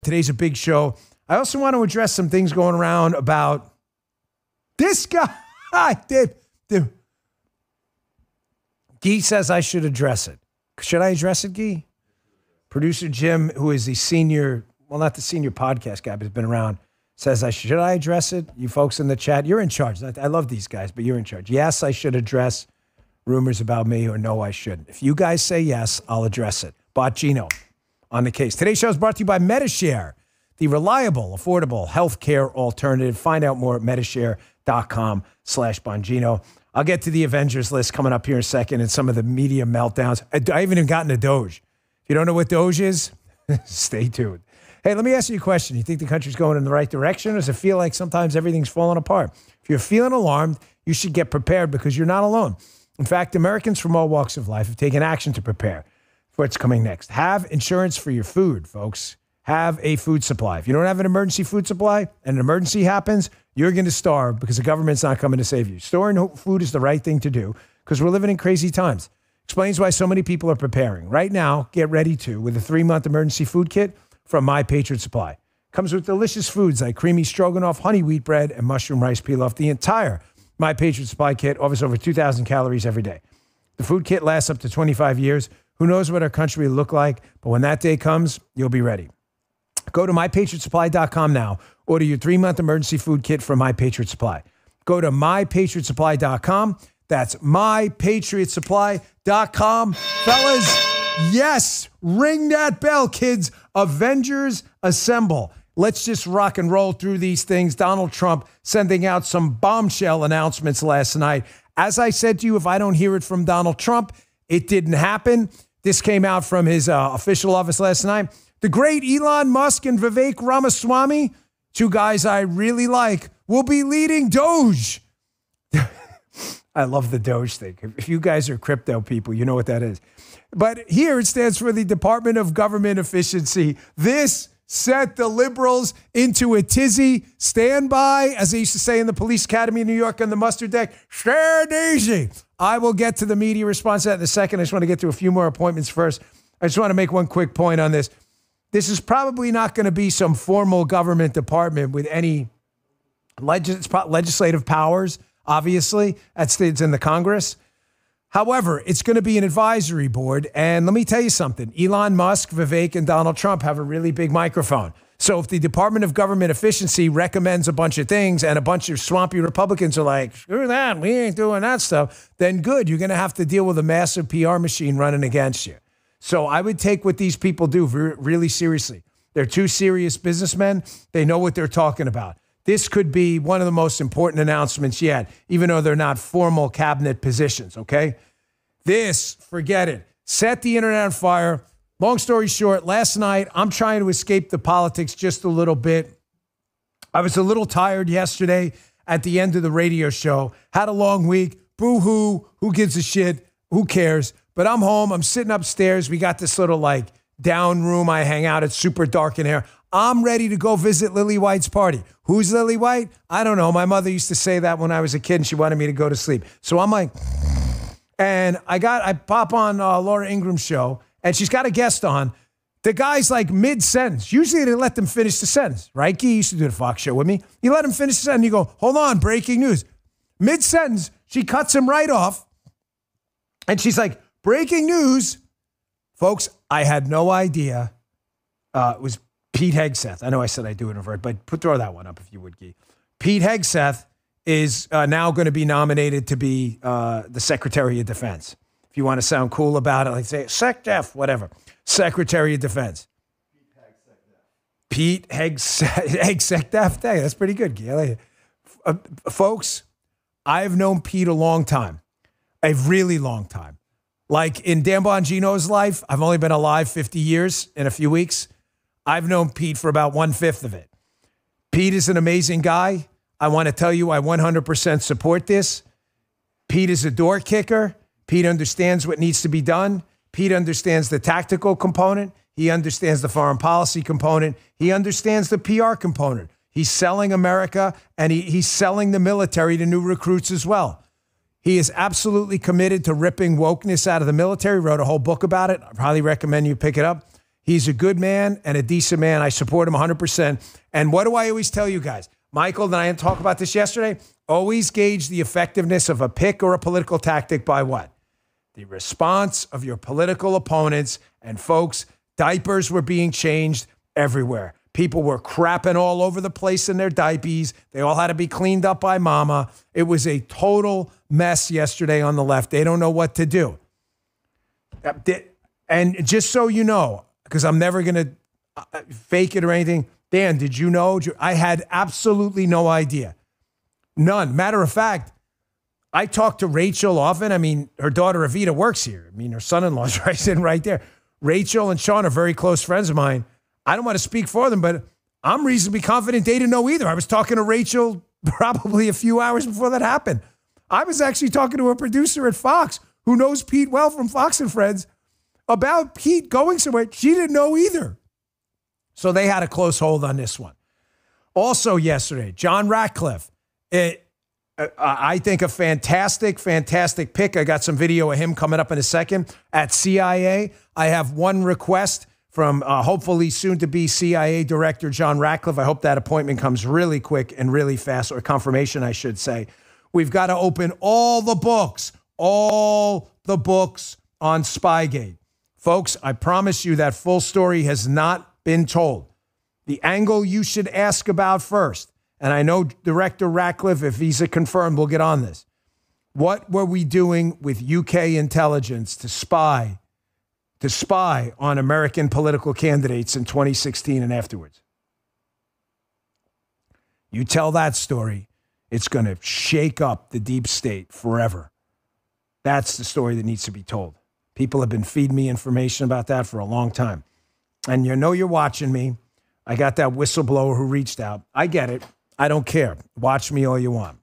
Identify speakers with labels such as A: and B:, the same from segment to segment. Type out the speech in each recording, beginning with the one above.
A: Today's a big show. I also want to address some things going around about this guy. Dude. Guy says I should address it. Should I address it, Guy? Producer Jim, who is the senior, well, not the senior podcast guy, but has been around, says should I address it? You folks in the chat, you're in charge. I love these guys, but you're in charge. Yes, I should address rumors about me, or no, I shouldn't. If you guys say yes, I'll address it. Bongino on the case. Today's show is brought to you by MediShare, the reliable, affordable healthcare alternative. Find out more at MediShare.com/Bongino. I'll get to the Avengers list coming up here in a second and some of the media meltdowns. I haven't even gotten to Doge. If you don't know what Doge is, stay tuned. Hey, let me ask you a question. You think the country's going in the right direction, or does it feel like sometimes everything's falling apart? If you're feeling alarmed, you should get prepared because you're not alone. In fact, Americans from all walks of life have taken action to prepare for what's coming next. Have insurance for your food, folks. Have a food supply. If you don't have an emergency food supply and an emergency happens, you're going to starve because the government's not coming to save you. Storing food is the right thing to do because we're living in crazy times. Explains why so many people are preparing. Right now, get ready with a 3-month emergency food kit from My Patriot Supply. Comes with delicious foods like creamy stroganoff, honey wheat bread, and mushroom rice pilaf. The entire My Patriot Supply kit offers over 2,000 calories every day. The food kit lasts up to 25 years. Who knows what our country will look like, but when that day comes, you'll be ready. Go to MyPatriotSupply.com now. Order your 3-month emergency food kit from My Patriot Supply. Go to MyPatriotSupply.com. That's MyPatriotSupply.com. Fellas, yes, ring that bell, kids. Avengers assemble. Let's just rock and roll through these things. Donald Trump sending out some bombshell announcements last night. As I said to you, if I don't hear it from Donald Trump, it didn't happen. This came out from his official office last night. The great Elon Musk and Vivek Ramaswamy, two guys I really like, will be leading Doge. I love the Doge thing. If you guys are crypto people, you know what that is. But here it stands for the Department of Government Efficiency. This set the liberals into a tizzy. Stand by, as they used to say in the Police Academy in New York on the mustard deck, stand easy. I will get to the media response to that in a second. I just want to get to a few more appointments first. I just want to make one quick point on this. This is probably not going to be some formal government department with any legislative powers, obviously. It's in the Congress. However, it's going to be an advisory board. And let me tell you something. Elon Musk, Vivek, and Donald Trump have a really big microphone. So if the Department of Government Efficiency recommends a bunch of things and a bunch of swampy Republicans are like, screw that, we ain't doing that stuff, then good. You're going to have to deal with a massive PR machine running against you. So I would take what these people do really seriously. They're two serious businessmen. They know what they're talking about. This could be one of the most important announcements yet, even though they're not formal cabinet positions, okay? This, forget it. Set the internet on fire. Long story short, last night, I'm trying to escape the politics just a little bit. I was a little tired yesterday at the end of the radio show. Had a long week. Boo-hoo. Who gives a shit? Who cares? But I'm home. I'm sitting upstairs. We got this little down room I hang out. It's super dark in here. I'm ready to go visit Lily White's party. Who's Lily White? I don't know. My mother used to say that when I was a kid and she wanted me to go to sleep. So I'm like, and I pop on Laura Ingram's show and she's got a guest on. The guy's mid-sentence. Usually they let them finish the sentence, right? He used to do the Fox show with me. You let him finish the sentence. You go, hold on, breaking news. Mid-sentence, she cuts him right off. And she's like, breaking news. Folks, I had no idea. It was Pete Hegseth. I know I said I'd do it in a vert, but throw that one up if you would, Guy. Pete Hegseth is now going to be nominated to be the Secretary of Defense. If you want to sound cool about it, say SecDef, whatever. Secretary of Defense. Pete Hegseth. Hey, that's pretty good, Guy. I like it. Folks, I've known Pete a long time. A really long time. Like in Dan Bongino's life, I've only been alive 50 years in a few weeks. I've known Pete for about 1/5 of it. Pete is an amazing guy. I want to tell you, I 100% support this. Pete is a door kicker. Pete understands what needs to be done. Pete understands the tactical component. He understands the foreign policy component. He understands the PR component. He's selling America, and he's selling the military to new recruits as well. He is absolutely committed to ripping wokeness out of the military. Wrote a whole book about it. I highly recommend you pick it up. He's a good man and a decent man. I support him 100%. And what do I always tell you guys? Michael and I talked about this yesterday. Always gauge the effectiveness of a pick or a political tactic by what? The response of your political opponents. And folks, diapers were being changed everywhere. People were crapping all over the place in their diapers. They all had to be cleaned up by mama. It was a total mess yesterday on the left. They don't know what to do. And just so you know, because I'm never going to fake it or anything, Dan, did you know? I had absolutely no idea. None. Matter of fact, I talk to Rachel often. I mean, her daughter Evita works here. I mean, her son-in-law's right sitting right there. Rachel and Sean are very close friends of mine. I don't want to speak for them, but I'm reasonably confident they didn't know either. I was talking to Rachel probably a few hours before that happened. I was actually talking to a producer at Fox who knows Pete well from Fox and Friends about Pete going somewhere. She didn't know either. So they had a close hold on this one. Also yesterday, John Ratcliffe. I think a fantastic pick. I got some video of him coming up in a second at CIA. I have one request from hopefully soon-to-be CIA Director John Ratcliffe. I hope that appointment comes really quick and really fast, or confirmation, I should say. We've got to open all the books on Spygate. Folks, I promise you that full story has not been told. The angle you should ask about first, and I know Director Ratcliffe, if he's confirmed, we'll get on this. What were we doing with UK intelligence to spy on American political candidates in 2016 and afterwards? You tell that story, it's going to shake up the deep state forever. That's the story that needs to be told. People have been feeding me information about that for a long time. And you know you're watching me. I got that whistleblower who reached out. I get it. I don't care. Watch me all you want.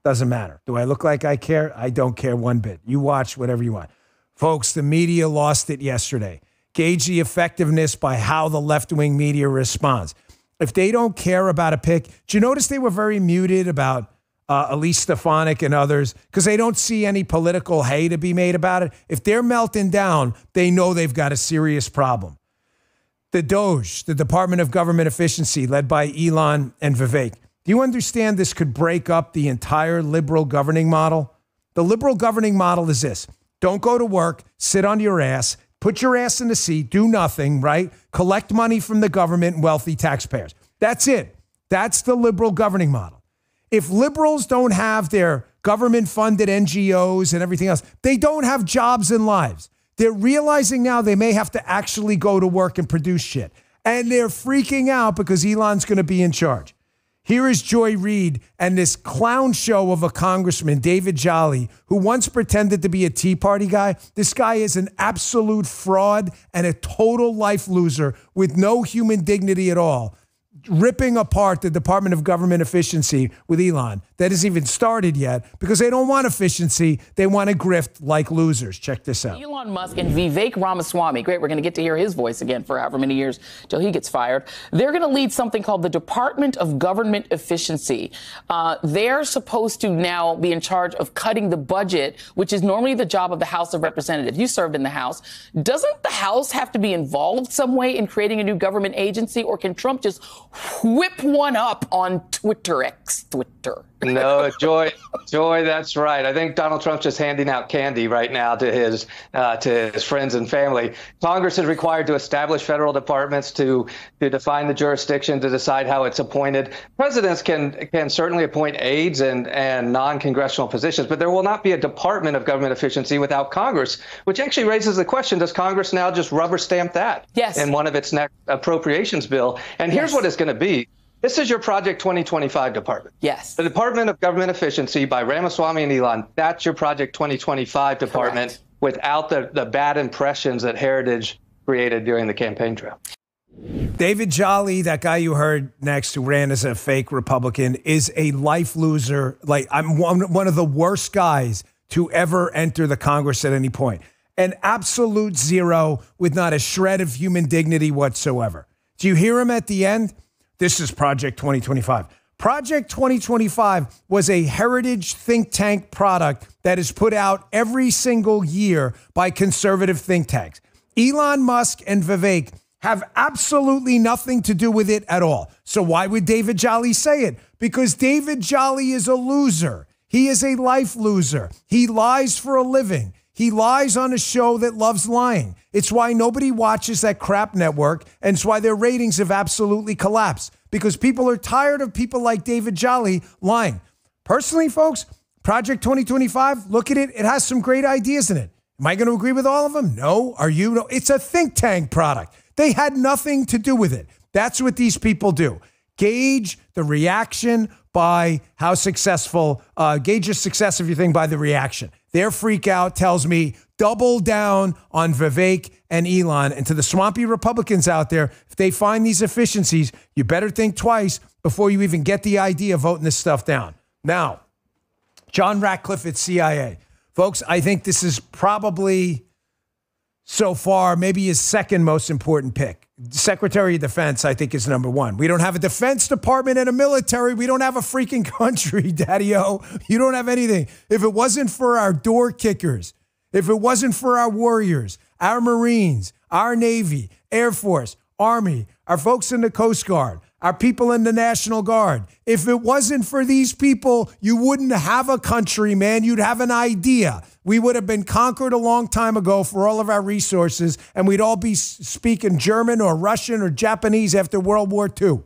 A: Doesn't matter. Do I look like I care? I don't care one bit. You watch whatever you want. Folks, the media lost it yesterday. Gauge the effectiveness by how the left-wing media responds. If they don't care about a pick, do you notice they were very muted about Elise Stefanik and others because they don't see any political hay to be made about it? If they're melting down, they know they've got a serious problem. The DOJ, the Department of Government Efficiency, led by Elon and Vivek. Do you understand this could break up the entire liberal governing model? The liberal governing model is this. Don't go to work, sit on your ass, put your ass in the seat, do nothing, right? Collect money from the government and wealthy taxpayers. That's it. That's the liberal governing model. If liberals don't have their government-funded NGOs and everything else, they don't have jobs and lives. They're realizing now they may have to actually go to work and produce shit. And they're freaking out because Elon's going to be in charge. Here is Joy Reid and this clown show of a congressman, David Jolly, who once pretended to be a Tea Party guy. This guy is an absolute fraud and a total life loser with no human dignity at all, ripping apart the Department of Government Efficiency with Elon. That hasn't even started yet because they don't want efficiency. They want to grift like losers. Check this out.
B: Elon Musk and Vivek Ramaswamy, great, we're going to get to hear his voice again for however many years till he gets fired. They're going to lead something called the Department of Government Efficiency. They're supposed to now be in charge of cutting the budget, which is normally the job of the House of Representatives. You served in the House. Doesn't the House have to be involved some way in creating a new government agency, or can Trump just whip one up on Twitter?
C: No, Joy, that's right. I think Donald Trump's just handing out candy right now to his friends and family. Congress is required to establish federal departments to define the jurisdiction, to decide how it's appointed. Presidents can certainly appoint aides and non-congressional positions, but there will not be a Department of Government Efficiency without Congress, which actually raises the question, does Congress now just rubber stamp that in one of its next appropriations bill? And here's what it's going to be. This is your Project 2025 department.
B: Yes.
C: The Department of Government Efficiency by Ramaswamy and Elon, that's your Project 2025 department. Correct. Without the bad impressions that Heritage created during the campaign trail.
A: David Jolly, that guy you heard next who ran as a fake Republican, is a life loser. Like, I'm one of the worst guys to ever enter the Congress at any point. An absolute zero with not a shred of human dignity whatsoever. Do you hear him at the end? This is Project 2025. Project 2025 was a heritage think tank product that is put out every single year by conservative think tanks. Elon Musk and Vivek have absolutely nothing to do with it at all. So why would David Jolly say it? Because David Jolly is a loser. He is a life loser. He lies for a living. He lies on a show that loves lying. It's why nobody watches that crap network, and it's why their ratings have absolutely collapsed, because people are tired of people like David Jolly lying. Personally, folks, Project 2025, look at it. It has some great ideas in it. Am I going to agree with all of them? No. Are you? No. It's a think tank product. They had nothing to do with it. That's what these people do. Gauge the reaction by how successful, gauge your success of your thing by the reaction. Their freak out tells me double down on Vivek and Elon. And to the swampy Republicans out there, if they find these efficiencies, you better think twice before you even get the idea of voting this stuff down. Now, John Ratcliffe at CIA. Folks, I think this is probably so far maybe his second most important pick. Secretary of Defense, I think, is number one. We don't have a Defense Department and a military. We don't have a freaking country, Daddy-O. You don't have anything. If it wasn't for our door kickers, if it wasn't for our warriors, our Marines, our Navy, Air Force, Army, our folks in the Coast Guard, our people in the National Guard, if it wasn't for these people, you wouldn't have a country, man. You'd have an idea. We would have been conquered a long time ago for all of our resources, and we'd all be speaking German or Russian or Japanese after World War II.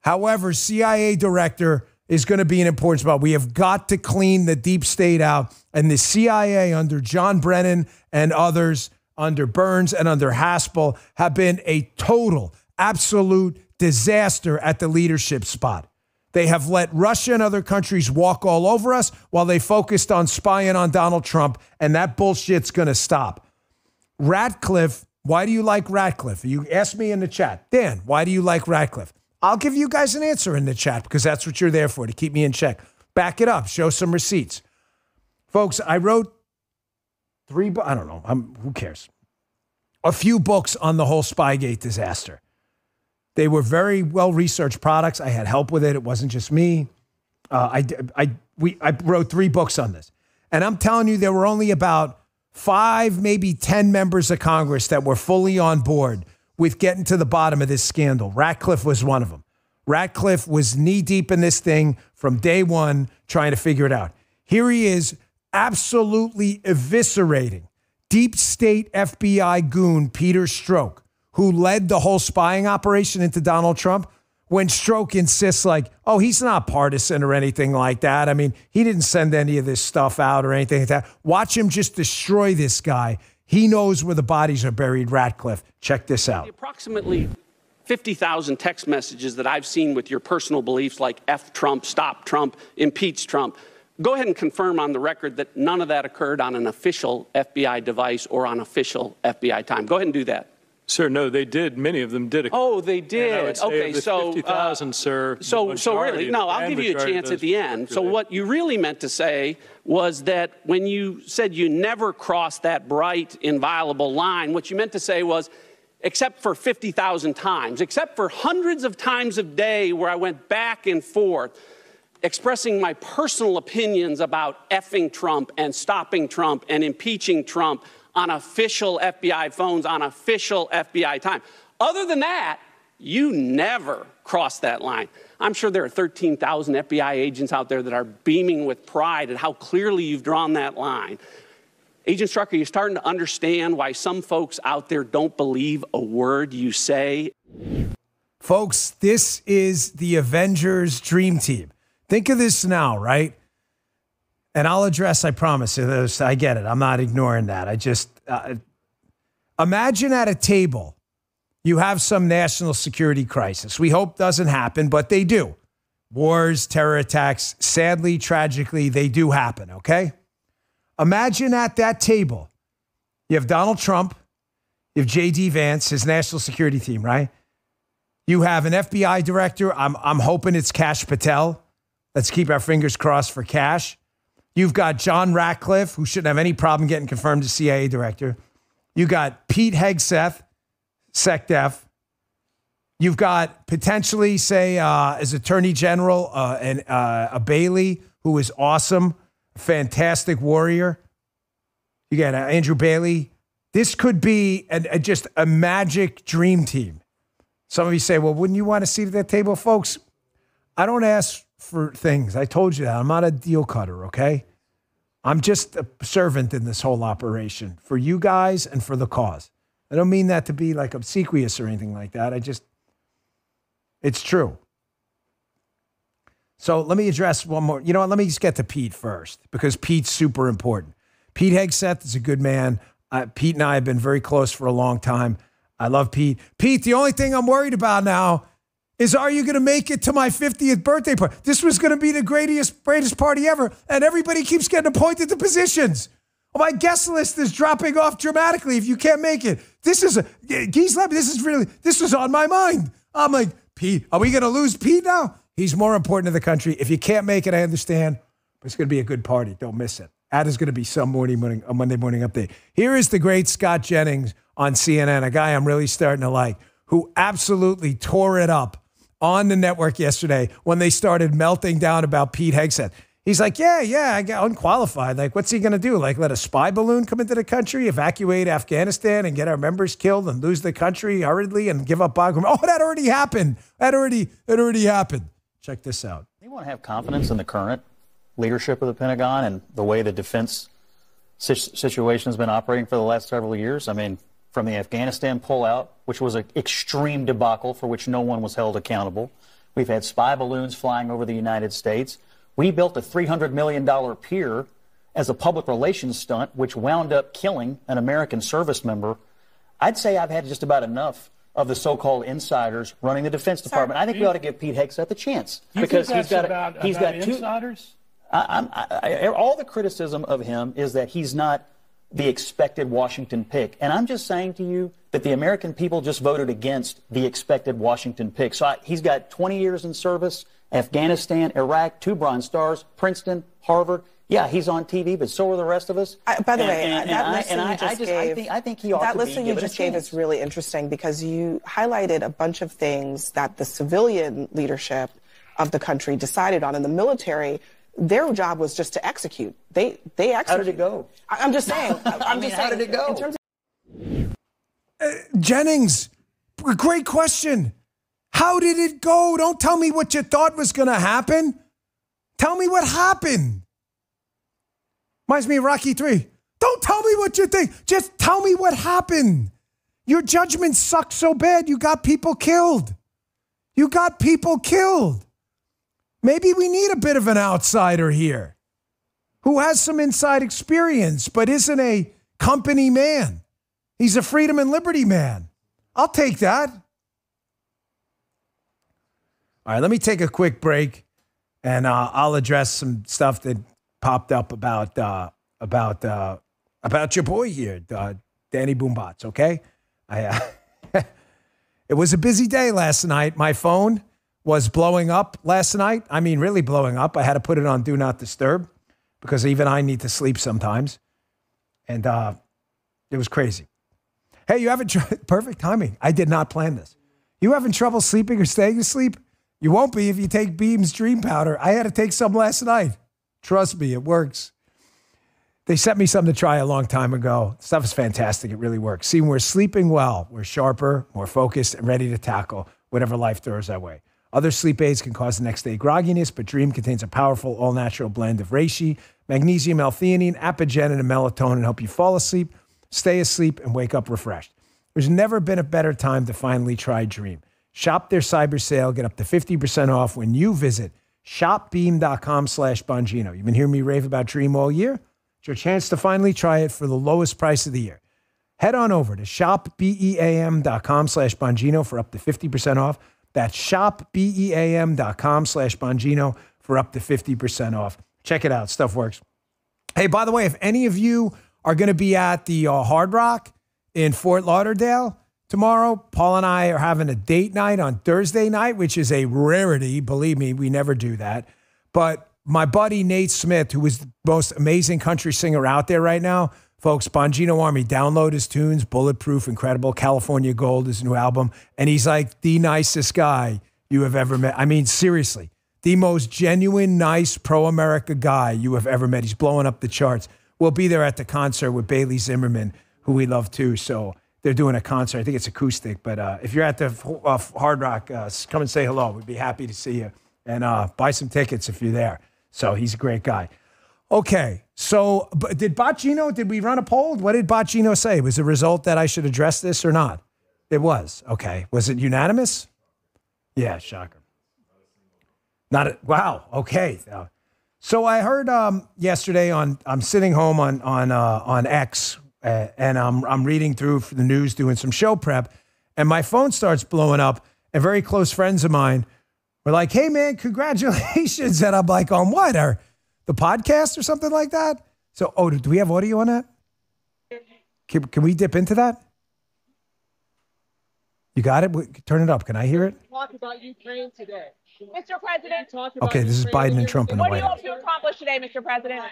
A: However, CIA director is going to be an important spot. We have got to clean the deep state out, and the CIA under John Brennan and others, under Burns and under Haspel, have been a total, absolute disaster at the leadership spot. They have let Russia and other countries walk all over us while they focused on spying on Donald Trump, and that bullshit's going to stop. Ratcliffe, why do you like Ratcliffe? You asked me in the chat, Dan, why do you like Ratcliffe? I'll give you guys an answer in the chat because that's what you're there for, to keep me in check. Back it up. Show some receipts. Folks, I wrote I don't know. Who cares? A few books on the whole Spygate disaster. They were very well-researched products. I had help with it. It wasn't just me. I wrote 3 books on this. And I'm telling you, there were only about 5, maybe 10 members of Congress that were fully on board with getting to the bottom of this scandal. Ratcliffe was one of them. Ratcliffe was knee-deep in this thing from day one, trying to figure it out. Here he is, absolutely eviscerating deep state FBI goon Peter Strzok, who led the whole spying operation into Donald Trump, when Strzok insists like, oh, he's not partisan or anything like that. I mean, he didn't send any of this stuff out or anything like that. Watch him just destroy this guy. He knows where the bodies are buried, Ratcliffe. Check this out.
D: The approximately 50,000 text messages that I've seen with your personal beliefs like F Trump, stop Trump, impeach Trump. Go ahead and confirm on the record that none of that occurred on an official FBI device or on official FBI time. Go ahead and do that.
E: Sir, no, they did. Many of them did.
D: Oh, they did.
E: Okay, so 50,000, sir.
D: So really, no, I'll give you a chance at the end. So what you really meant to say was that when you said you never crossed that bright, inviolable line, what you meant to say was, except for 50,000 times, except for hundreds of times a day where I went back and forth, expressing my personal opinions about effing Trump and stopping Trump and impeaching Trump on official FBI phones, on official FBI time. Other than that, you never crossed that line. I'm sure there are 13,000 FBI agents out there that are beaming with pride at how clearly you've drawn that line. Agent Strzok, are you starting to understand why some folks out there don't believe a word you say?
A: Folks, this is the Avengers Dream Team. Think of this now, right? And I'll address, I promise. I get it. I'm not ignoring that. I just imagine at a table, you have some national security crisis. We hope doesn't happen, but they do. Wars, terror attacks, sadly, tragically, they do happen, okay? Imagine at that table, you have Donald Trump, you have J.D. Vance, his national security team, right? You have an FBI director. I'm hoping it's Kash Patel. Let's keep our fingers crossed for Kash. You've got John Ratcliffe, who shouldn't have any problem getting confirmed as CIA director. You got Pete Hegseth, SecDef. You've got potentially, say, as Attorney General, a Bailey, who is awesome, fantastic warrior. You got Andrew Bailey, This could be just a magic dream team. Some of you say, well, wouldn't you want a seat at that table? Folks, I don't ask for things. I told you that. I'm not a deal cutter, okay? I'm just a servant in this whole operation for you guys and for the cause. I don't mean that to be like obsequious or anything like that. It's true. So let me address one more. You know what? Let me just get to Pete first because Pete's super important. Pete Hegseth is a good man. Pete and I have been very close for a long time. I love Pete. Pete, the only thing I'm worried about now is, are you going to make it to my 50th birthday party? This was going to be the greatest party ever, and everybody keeps getting appointed to positions. Well, my guest list is dropping off dramatically if you can't make it. This is on my mind. I'm like, Pete, are we going to lose Pete now? He's more important to the country. If you can't make it, I understand, but it's going to be a good party. Don't miss it. That is going to be a Monday morning update. Here is the great Scott Jennings on CNN, a guy I'm really starting to like, who absolutely tore it up on the network yesterday when they started melting down about Pete Hegseth. He's like, yeah, I got unqualified. Like, what's he going to do? Like, let a spy balloon come into the country, evacuate Afghanistan, and get our members killed and lose the country hurriedly and give up Bagram? Oh, that already happened. That already happened. Check this out.
F: You want to have confidence in the current leadership of the Pentagon and the way the defense situation has been operating for the last several years. I mean, from the Afghanistan pullout, which was an extreme debacle for which no one was held accountable. We've had spy balloons flying over the United States. We built a $300 million pier as a public relations stunt, which wound up killing an American service member. I'd say I've had just about enough of the so-called insiders running the Defense Department. I think we ought to give Pete Hegseth a chance because he's got two insiders. All the criticism of him is that he's not the expected Washington pick. And I'm just saying to you that the American people just voted against the expected Washington pick. So he's got 20 years in service, Afghanistan, Iraq, 2 Bronze Stars, Princeton, Harvard. Yeah, he's on TV, but so are the rest of us.
G: By the way, that list
F: I think he ought to be given a chance.
G: That list you just gave is really interesting because you highlighted a bunch of things that the civilian leadership of the country decided on. In the military, their job was just to execute. They executed.
F: How did it go?
G: I'm just saying.
F: How did it go?
G: In terms
A: Jennings, great question. How did it go? Don't tell me what you thought was going to happen. Tell me what happened. Reminds me of Rocky 3. Don't tell me what you think. Just tell me what happened. Your judgment sucks so bad. You got people killed. Maybe we need a bit of an outsider here who has some inside experience but isn't a company man. He's a freedom and liberty man. I'll take that. All right, let me take a quick break, and I'll address some stuff that popped up about your boy here, Danny Boombots, okay? It was a busy day last night. My phone was blowing up last night. I mean, really blowing up. I had to put it on Do Not Disturb because even I need to sleep sometimes. And it was crazy. Hey, you having perfect timing. I did not plan this. You having trouble sleeping or staying asleep? You won't be if you take Beam's Dream Powder. I had to take some last night. Trust me, it works. They sent me something to try a long time ago. Stuff is fantastic. It really works. See, when we're sleeping well, we're sharper, more focused, and ready to tackle whatever life throws our way. Other sleep aids can cause the next day grogginess, but Dream contains a powerful all-natural blend of reishi, magnesium, L-theanine, apigenin, and melatonin to help you fall asleep, stay asleep, and wake up refreshed. There's never been a better time to finally try Dream. Shop their cyber sale. Get up to 50% off when you visit shopbeam.com/Bongino. You've been hearing me rave about Dream all year. It's your chance to finally try it for the lowest price of the year. Head on over to shopbeam.com/Bongino for up to 50% off. That's shopbeam.com/Bongino for up to 50% off. Check it out. Stuff works. Hey, by the way, if any of you are going to be at the Hard Rock in Fort Lauderdale tomorrow, Paul and I are having a date night on Thursday night, which is a rarity. Believe me, we never do that. But my buddy Nate Smith, who is the most amazing country singer out there right now, folks, Bongino Army, download his tunes, Bulletproof, incredible, California Gold, his new album. And he's like the nicest guy you have ever met. I mean, seriously, the most genuine, nice, pro-America guy you have ever met. He's blowing up the charts. We'll be there at the concert with Bailey Zimmerman, who we love too. So they're doing a concert. I think it's acoustic. But if you're at the Hard Rock, come and say hello. We'd be happy to see you. And buy some tickets if you're there. So he's a great guy. Okay, so did we run a poll? What did Bongino say? Was the result that I should address this or not? It was. Okay. Was it unanimous? Yeah, shocker. Wow, okay. So I heard yesterday I'm sitting home on X, and I'm reading through the news, doing some show prep, and my phone starts blowing up, and very close friends of mine were like, hey, man, congratulations. And I'm like, on what? The podcast or something like that? So, do we have audio on that? Can we dip into that? You got it? Turn it up. Can I hear it?
H: Talk about Ukraine today. Mr. President.
A: Okay, this is Biden and Trump in the White House.
H: What do you hope to accomplish today, Mr. President?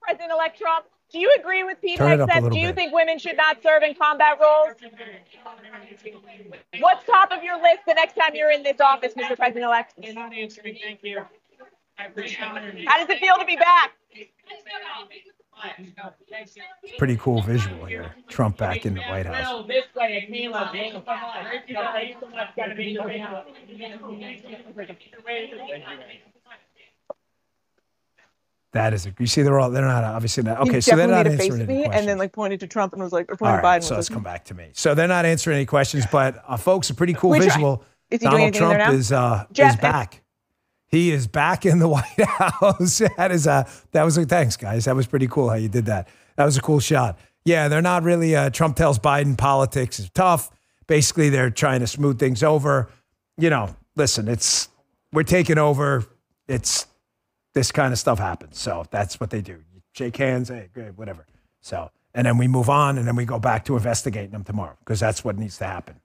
H: President-elect Trump, do you agree with Pete Hegseth? Do you think women should not serve in combat roles? What's top of your list the next time you're in this office, Mr. President-elect? You're not answering. Thank you. I appreciate it. How does it feel to be back?
A: Pretty cool visual here. Trump back in the White House. That is, you see, they're not obviously not. Okay, so they're not answering any questions.
G: And then pointed to Trump and was like, or pointed
A: to Biden. So let's come back to me. So they're not answering any questions, but folks, a pretty cool visual. Donald Trump is back. He is back in the White House. That was thanks, guys. That was pretty cool how you did that. That was a cool shot. Yeah, they're not really. Trump tells Biden politics is tough. Basically, they're trying to smooth things over. Listen, we're taking over. This kind of stuff happens. So that's what they do. You shake hands, hey, good, whatever. So, and then we move on, and then we go back to investigating them tomorrow because that's what needs to happen.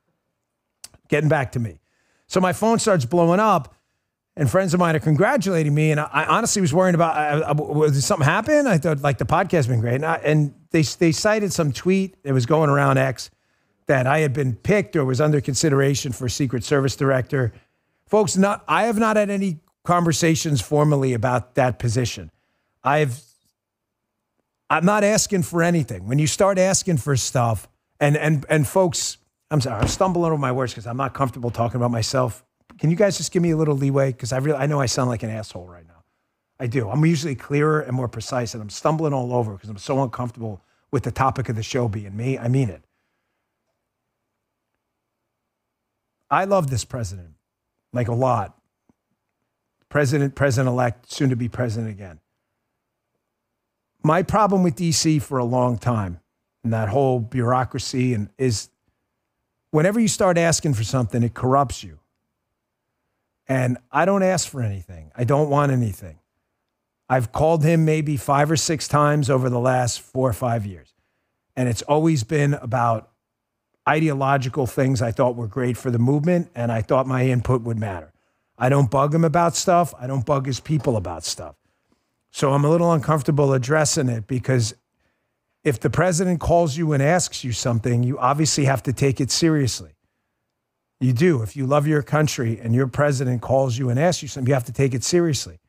A: Getting back to me. So my phone starts blowing up, and friends of mine are congratulating me, and I honestly was worried about, did something happen? I thought, the podcast has been great. And they cited some tweet that was going around X that I had been picked or was under consideration for Secret Service director. Folks, I have not had any conversations formally about that position. I'm not asking for anything. When you start asking for stuff, and folks, I'm sorry, I'm stumbling over my words because I'm not comfortable talking about myself. Can you guys just give me a little leeway? Because I know I sound like an asshole right now. I do. I'm usually clearer and more precise, and I'm stumbling all over because I'm so uncomfortable with the topic of the show being me. I mean it. I love this president, a lot. President-elect, soon to be president again. My problem with DC for a long time, and that whole bureaucracy, is whenever you start asking for something, it corrupts you. And I don't ask for anything. I don't want anything. I've called him maybe 5 or 6 times over the last 4 or 5 years. And it's always been about ideological things I thought were great for the movement, and I thought my input would matter. I don't bug him about stuff. I don't bug his people about stuff. So I'm a little uncomfortable addressing it because if the president calls you and asks you something, you obviously have to take it seriously. You do. If you love your country and your president calls you and asks you something, you have to take it seriously.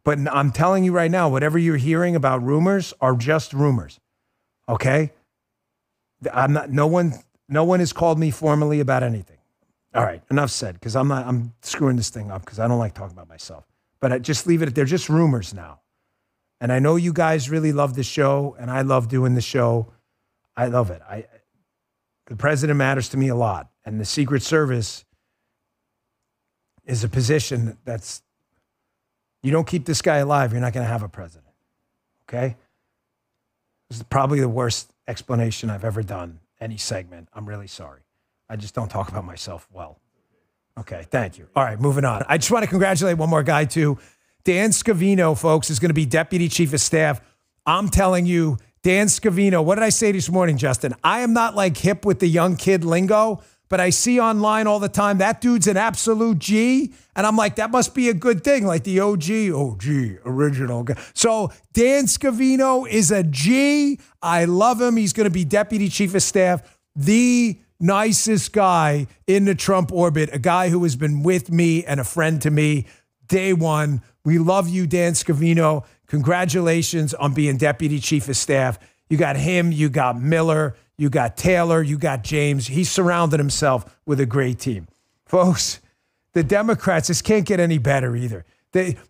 A: But I'm telling you right now, whatever you're hearing about rumors are just rumors. Okay? No one has called me formally about anything. All right, enough said, because I'm screwing this thing up because I don't like talking about myself. But I just leave it. They're just rumors now. And I know you guys really love the show, and I love doing the show. I love it. The president matters to me a lot. And the Secret Service is a position that's, you don't keep this guy alive, you're not going to have a president. Okay? This is probably the worst explanation I've ever done, any segment. I'm really sorry. I just don't talk about myself well. Okay, thank you. All right, moving on. I just want to congratulate one more guy, too. Dan Scavino, folks, is going to be Deputy Chief of Staff. I'm telling you, Dan Scavino, what did I say this morning, Justin? I am not hip with the young kid lingo, but I see online all the time, that dude's an absolute G. And I'm like, that must be a good thing, like the OG, original guy. So Dan Scavino is a G. I love him. He's going to be Deputy Chief of Staff. The nicest guy in the Trump orbit, a guy who has been with me and a friend to me day one. We love you, Dan Scavino. Congratulations on being Deputy Chief of Staff. You got him, you got Miller, you got Taylor, you got James. He surrounded himself with a great team. Folks, the Democrats, this can't get any better either.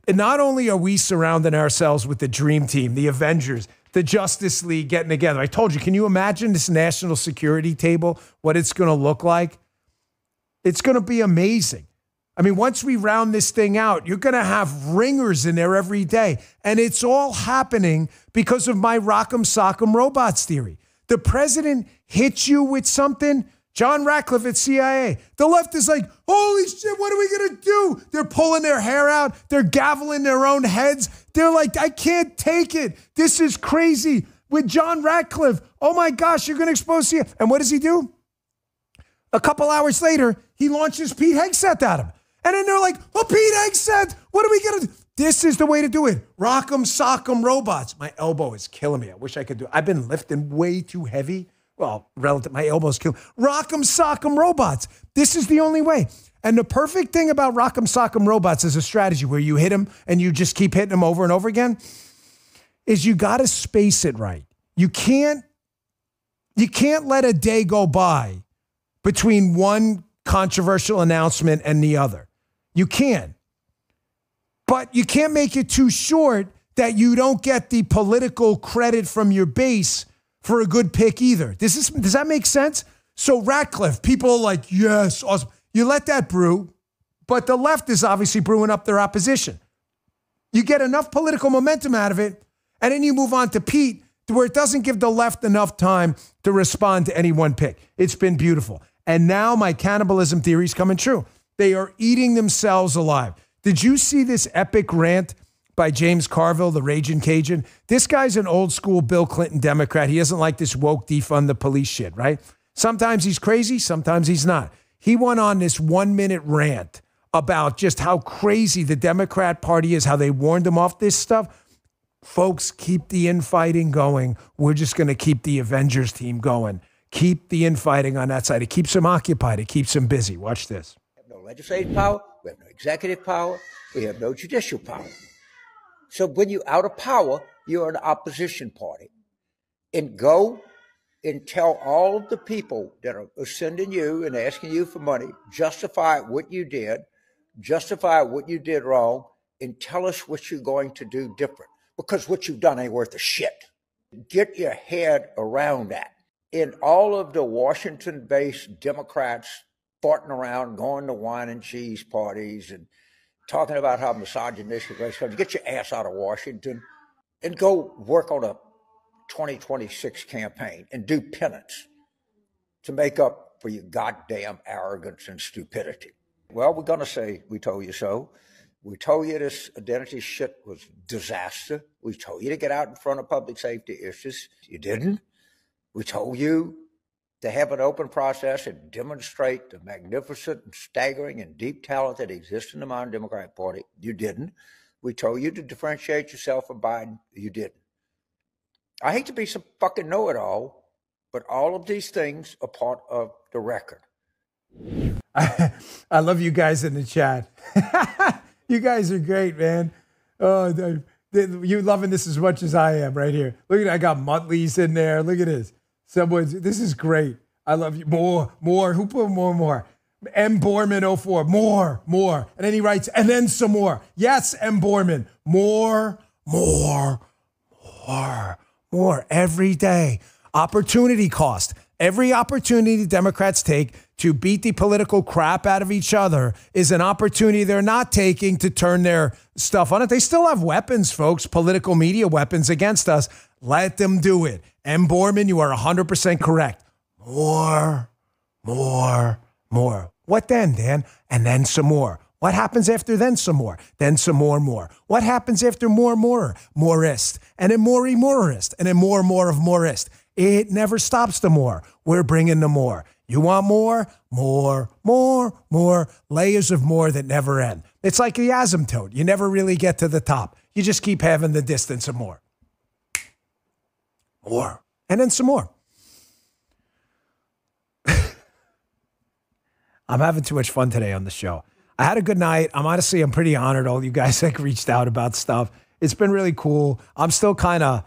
A: Not only are we surrounding ourselves with the dream team, the Avengers, the Justice League getting together. I told you, can you imagine this national security table, what it's going to look like? It's going to be amazing. I mean, once we round this thing out, you're going to have ringers in there every day. And it's all happening because of my Rock'em Sock'em Robots theory. The president hits you with something. John Ratcliffe at CIA. The left is like, holy shit, what are we going to do? They're pulling their hair out. They're gaveling their own heads. They're like, I can't take it. This is crazy. With John Ratcliffe, oh my gosh, you're going to expose CIA. And what does he do? A couple hours later, he launches Pete Hegseth at him. And then they're like, oh, Pete Hegseth, what are we going to do? This is the way to do it. Rock'em Sock'em Robots. My elbow is killing me. I wish I could do it. I've been lifting way too heavy. Well, relative, my elbow's killing. Rock'em Sock'em Robots. This is the only way. And the perfect thing about Rock'em Sock'em Robots is a strategy where you hit them and you just keep hitting them over and over again, is you got to space it right. You can't let a day go by between one controversial announcement and the other. You can. But you can't make it too short that you don't get the political credit from your base for a good pick either. Does that make sense? So Ratcliffe, people are like, yes, awesome. You let that brew, but the left is obviously brewing up their opposition. You get enough political momentum out of it, and then you move on to Pete, to where it doesn't give the left enough time to respond to any one pick. It's been beautiful. And now my cannibalism theory is coming true. They are eating themselves alive. Did you see this epic rant by James Carville, the Raging Cajun? This guy's an old school Bill Clinton Democrat. He doesn't like this woke defund the police shit, right? Sometimes he's crazy, sometimes he's not. He went on this 1-minute rant about just how crazy the Democrat Party is, how they warned him off this stuff. Folks, keep the infighting going. We're just going to keep the Avengers team going. Keep the infighting on that side. It keeps them occupied. It keeps them busy. Watch this.
I: We have no legislative power. We have no executive power. We have no judicial power. So when you're out of power, you're an opposition party. And go and tell all of the people that are sending you and asking you for money, justify what you did wrong, and tell us what you're going to do different. Because what you've done ain't worth a shit. Get your head around that. And all of the Washington-based Democrats farting around, going to wine and cheese parties and talking about how misogynistic race comes, get your ass out of Washington and go work on a 2026 campaign and do penance to make up for your goddamn arrogance and stupidity. Well, we're going to say, we told you so. We told you this identity shit was disaster. We told you to get out in front of public safety issues. You didn't. We told you to have an open process and demonstrate the magnificent and staggering and deep talent that exists in the modern Democratic Party. You didn't. We told you to differentiate yourself from Biden. You didn't. I hate to be some fucking know-it-all, but all of these things are part of the record.
A: I love you guys in the chat. You guys are great, man. Oh, you're loving this as much as I am right here. Look at I got Muttley's in there. Look at this. This is great. I love you. More. Who put more? M. Borman 04. More. And then he writes, and then some more. Yes, M. Borman. More. Every day. Opportunity cost. Every opportunity Democrats take to beat the political crap out of each other is an opportunity they're not taking to turn their stuff on it. They still have weapons, folks, political media weapons against us. Let them do it. M. Borman, you are 100% correct. More. What then, Dan? And then some more. What happens after then some more? Then some more. What happens after more? Morist. And then morist. And then more of morist. It never stops the more. We're bringing the more. You want more? More. Layers of more that never end. It's like the asymptote. You never really get to the top. You just keep having the distance of more. More. And then some more. I'm having too much fun today on the show. I had a good night. I'm pretty honored all you guys that reached out about stuff. It's been really cool. I'm still kind of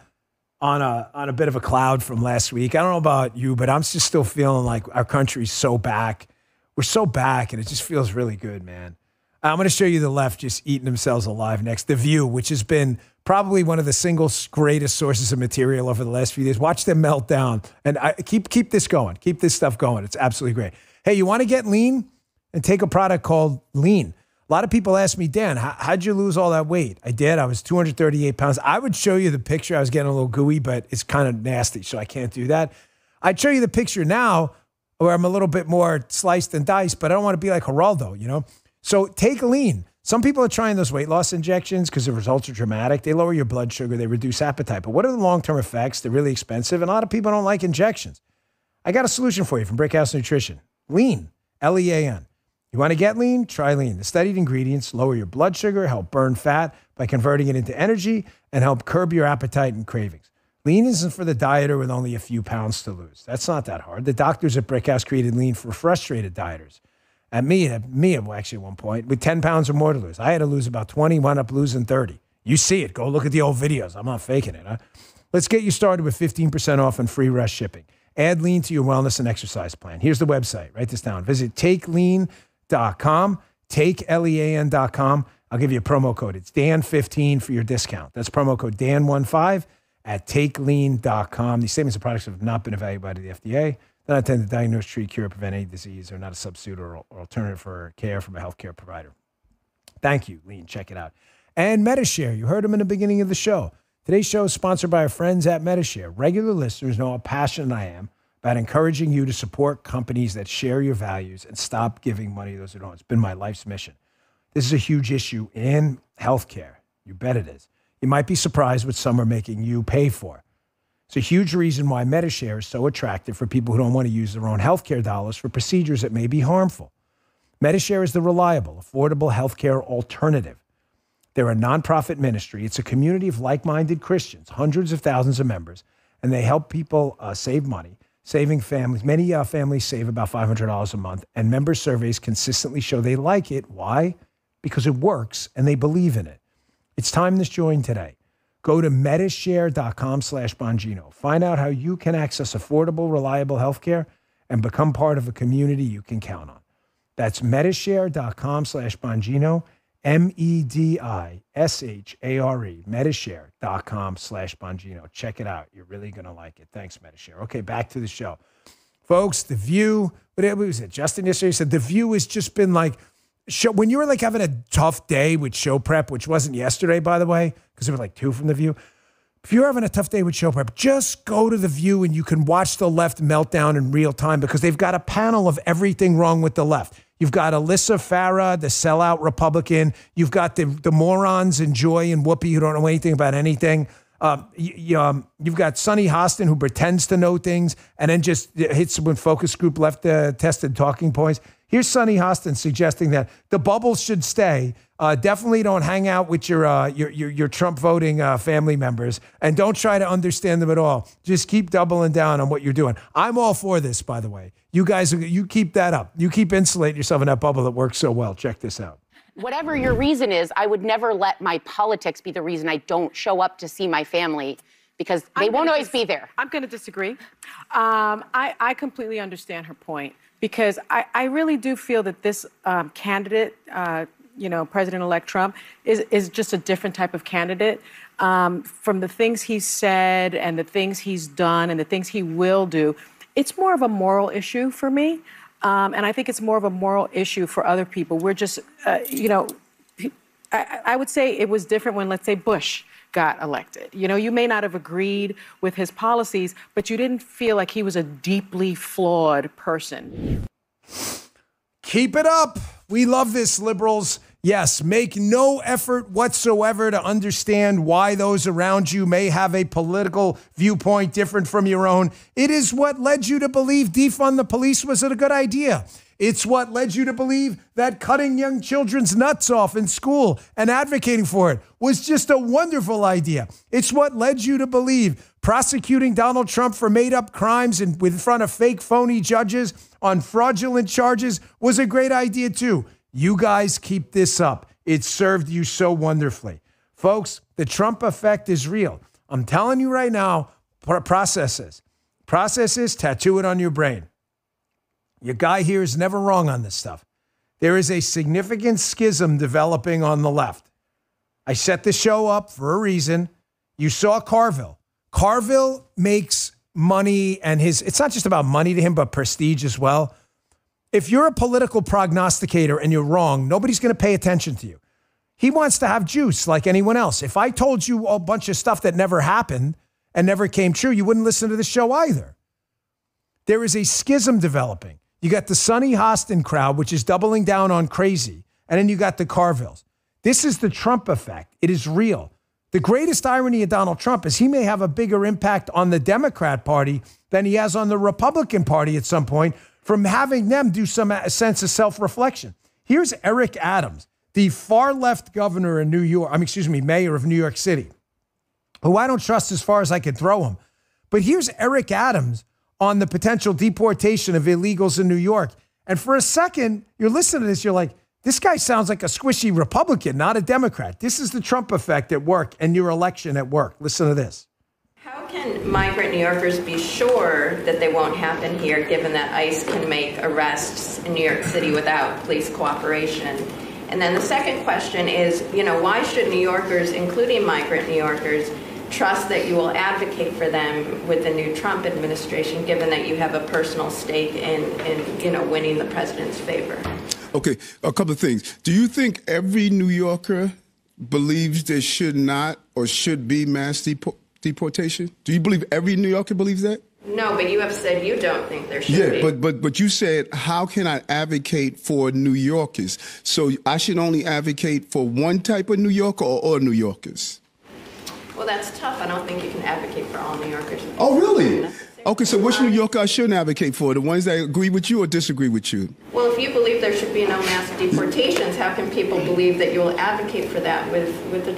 A: on a bit of a cloud from last week. I don't know about you, but I'm just still feeling like our country's so back. We're so back, and it just feels really good, man. I'm going to show you the left just eating themselves alive next. The View, which has been probably one of the single greatest sources of material over the last few days. Watch them melt down. And keep this going. Keep this stuff going. It's absolutely great. Hey, you want to get lean? And take a product called Lean. A lot of people ask me, Dan, how'd you lose all that weight? I did. I was 238 pounds. I would show you the picture. I was getting a little gooey, but it's kind of nasty, so I can't do that. I'd show you the picture now where I'm a little bit more sliced and diced, but I don't want to be like Geraldo, you know? So take Lean. Some people are trying those weight loss injections because the results are dramatic. They lower your blood sugar. They reduce appetite. But what are the long-term effects? They're really expensive, and a lot of people don't like injections. I got a solution for you from Brickhouse Nutrition. Lean, L-E-A-N. You want to get lean? Try Lean. The studied ingredients lower your blood sugar, help burn fat by converting it into energy, and help curb your appetite and cravings. Lean isn't for the dieter with only a few pounds to lose. That's not that hard. The doctors at Brickhouse created Lean for frustrated dieters. Me actually at one point, with 10 pounds or more to lose. I had to lose about 20, wound up losing 30. You see it. Go look at the old videos. I'm not faking it. Huh? Let's get you started with 15% off and free rush shipping. Add Lean to your wellness and exercise plan. Here's the website. Write this down. Visit TakeLean.com, TakeLean.com. I'll give you a promo code. It's Dan15 for your discount. That's promo code Dan15 at TakeLean.com. These statements and products have not been evaluated by the FDA. They're not intended to diagnose, treat, cure, prevent any disease. They're not a substitute or alternative for care from a healthcare provider. Thank you, Lean. Check it out. And MediShare. You heard them in the beginning of the show. Today's show is sponsored by our friends at MediShare. Regular listeners know how passionate I am about encouraging you to support companies that share your values and stop giving money to those who don't. It's been my life's mission. This is a huge issue in healthcare. You bet it is. You might be surprised what some are making you pay for. It's a huge reason why MediShare is so attractive for people who don't want to use their own healthcare dollars for procedures that may be harmful. MediShare is the reliable, affordable healthcare alternative. They're a nonprofit ministry. It's a community of like-minded Christians, hundreds of thousands of members, and they help people save money, saving families. Many families save about $500 a month, and member surveys consistently show they like it. Why? Because it works, and they believe in it. It's time to join today. Go to medishare.com/Bongino. Find out how you can access affordable, reliable healthcare and become part of a community you can count on. That's medishare.com/Bongino, MEDISHARE, medishare.com/Bongino. Check it out. You're really going to like it. Thanks, MediShare. Okay, back to the show. Folks, The View, what was it? Justin yesterday said The View has just been like, when you were like having a tough day with show prep, which wasn't yesterday, by the way, because there were like two from The View. If you're having a tough day with show prep, just go to The View and you can watch the left meltdown in real time because they've got a panel of everything wrong with the left. You've got Alyssa Farah, the sellout Republican. You've got the morons and Joy and Whoopi who don't know anything about anything. You've got Sonny Hostin who pretends to know things and then just hits when focus group left tested talking points. Here's Sonny Hostin suggesting that the bubbles should stay. Definitely don't hang out with your Trump voting family members and don't try to understand them at all. Just keep doubling down on what you're doing. I'm all for this, by the way. You guys, you keep that up. You keep insulating yourself in that bubble that works so well. Check this out.
J: Whatever your reason is, I would never let my politics be the reason I don't show up to see my family because they won't always be there.
K: I'm going to disagree. I completely understand her point because I really do feel that this candidate, President-elect Trump, is just a different type of candidate. From the things he's said and the things he's done and the things he will do, it's more of a moral issue for me. And I think it's more of a moral issue for other people. We're just, I would say it was different when, let's say, Bush got elected. You may not have agreed with his policies, but you didn't feel like he was a deeply flawed person.
A: Keep it up. We love this, liberals. Yes, make no effort whatsoever to understand why those around you may have a political viewpoint different from your own. It is what led you to believe defund the police was a good idea. It's what led you to believe that cutting young children's nuts off in school and advocating for it was just a wonderful idea. It's what led you to believe prosecuting Donald Trump for made-up crimes in front of fake, phony judges on fraudulent charges was a great idea, too. You guys keep this up. It served you so wonderfully. Folks, the Trump effect is real. I'm telling you right now, process this. Process this, tattoo it on your brain. Your guy here is never wrong on this stuff. There is a significant schism developing on the left. I set the show up for a reason. You saw Carville. Carville makes money, and it's not just about money to him, but prestige as well. If you're a political prognosticator and you're wrong, nobody's going to pay attention to you. He wants to have juice like anyone else. If I told you a bunch of stuff that never happened and never came true, you wouldn't listen to the show either. There is a schism developing. You got the Sonny Hostin crowd, which is doubling down on crazy. And then you got the Carvilles. This is the Trump effect. It is real. The greatest irony of Donald Trump is he may have a bigger impact on the Democrat Party than he has on the Republican Party at some point from having them do some sense of self-reflection. Here's Eric Adams, the far left governor in New York, mayor of New York City, who I don't trust as far as I could throw him. But here's Eric Adams on the potential deportation of illegals in New York. And for a second, you're listening to this, you're like, this guy sounds like a squishy Republican, not a Democrat. This is the Trump effect at work and your election at work. Listen to this.
L: How can migrant New Yorkers be sure that they won't happen here, given that ICE can make arrests in New York City without police cooperation? And then the second question is, why should New Yorkers, including migrant New Yorkers, trust that you will advocate for them with the new Trump administration, given that you have a personal stake in winning the president's favor?
M: Okay, a couple of things. Do you think every New Yorker believes there should not or should be mass deportation? Do you believe every New Yorker believes that?
L: No, but you have said you don't think there should be.
M: Yeah, but you said, how can I advocate for New Yorkers? So I should only advocate for one type of New Yorker or all New Yorkers?
L: Well, that's tough. I don't think you can advocate for all New Yorkers.
M: Oh, really? Okay, so which New Yorker I shouldn't advocate for? The ones that agree with you or disagree with you?
L: Well, if you believe there should be no mass deportations, how can people believe that you will advocate for that with the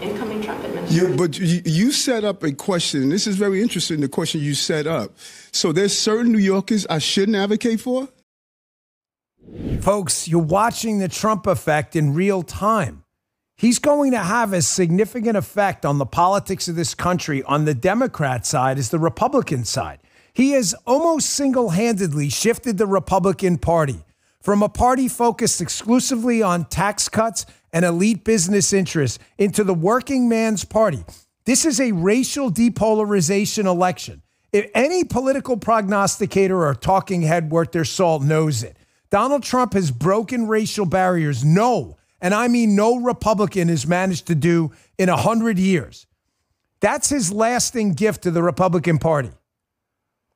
L: incoming Trump administration?
M: But you set up a question. This is very interesting, the question you set up. So there's certain New Yorkers I shouldn't advocate for?
A: Folks, you're watching the Trump effect in real time. He's going to have a significant effect on the politics of this country on the Democrat side as the Republican side. He has almost single-handedly shifted the Republican Party from a party focused exclusively on tax cuts and elite business interests into the working man's party. This is a racial depolarization election. If any political prognosticator or talking head worth their salt knows it, Donald Trump has broken racial barriers. And I mean no Republican has managed to do in 100 years. That's his lasting gift to the Republican Party.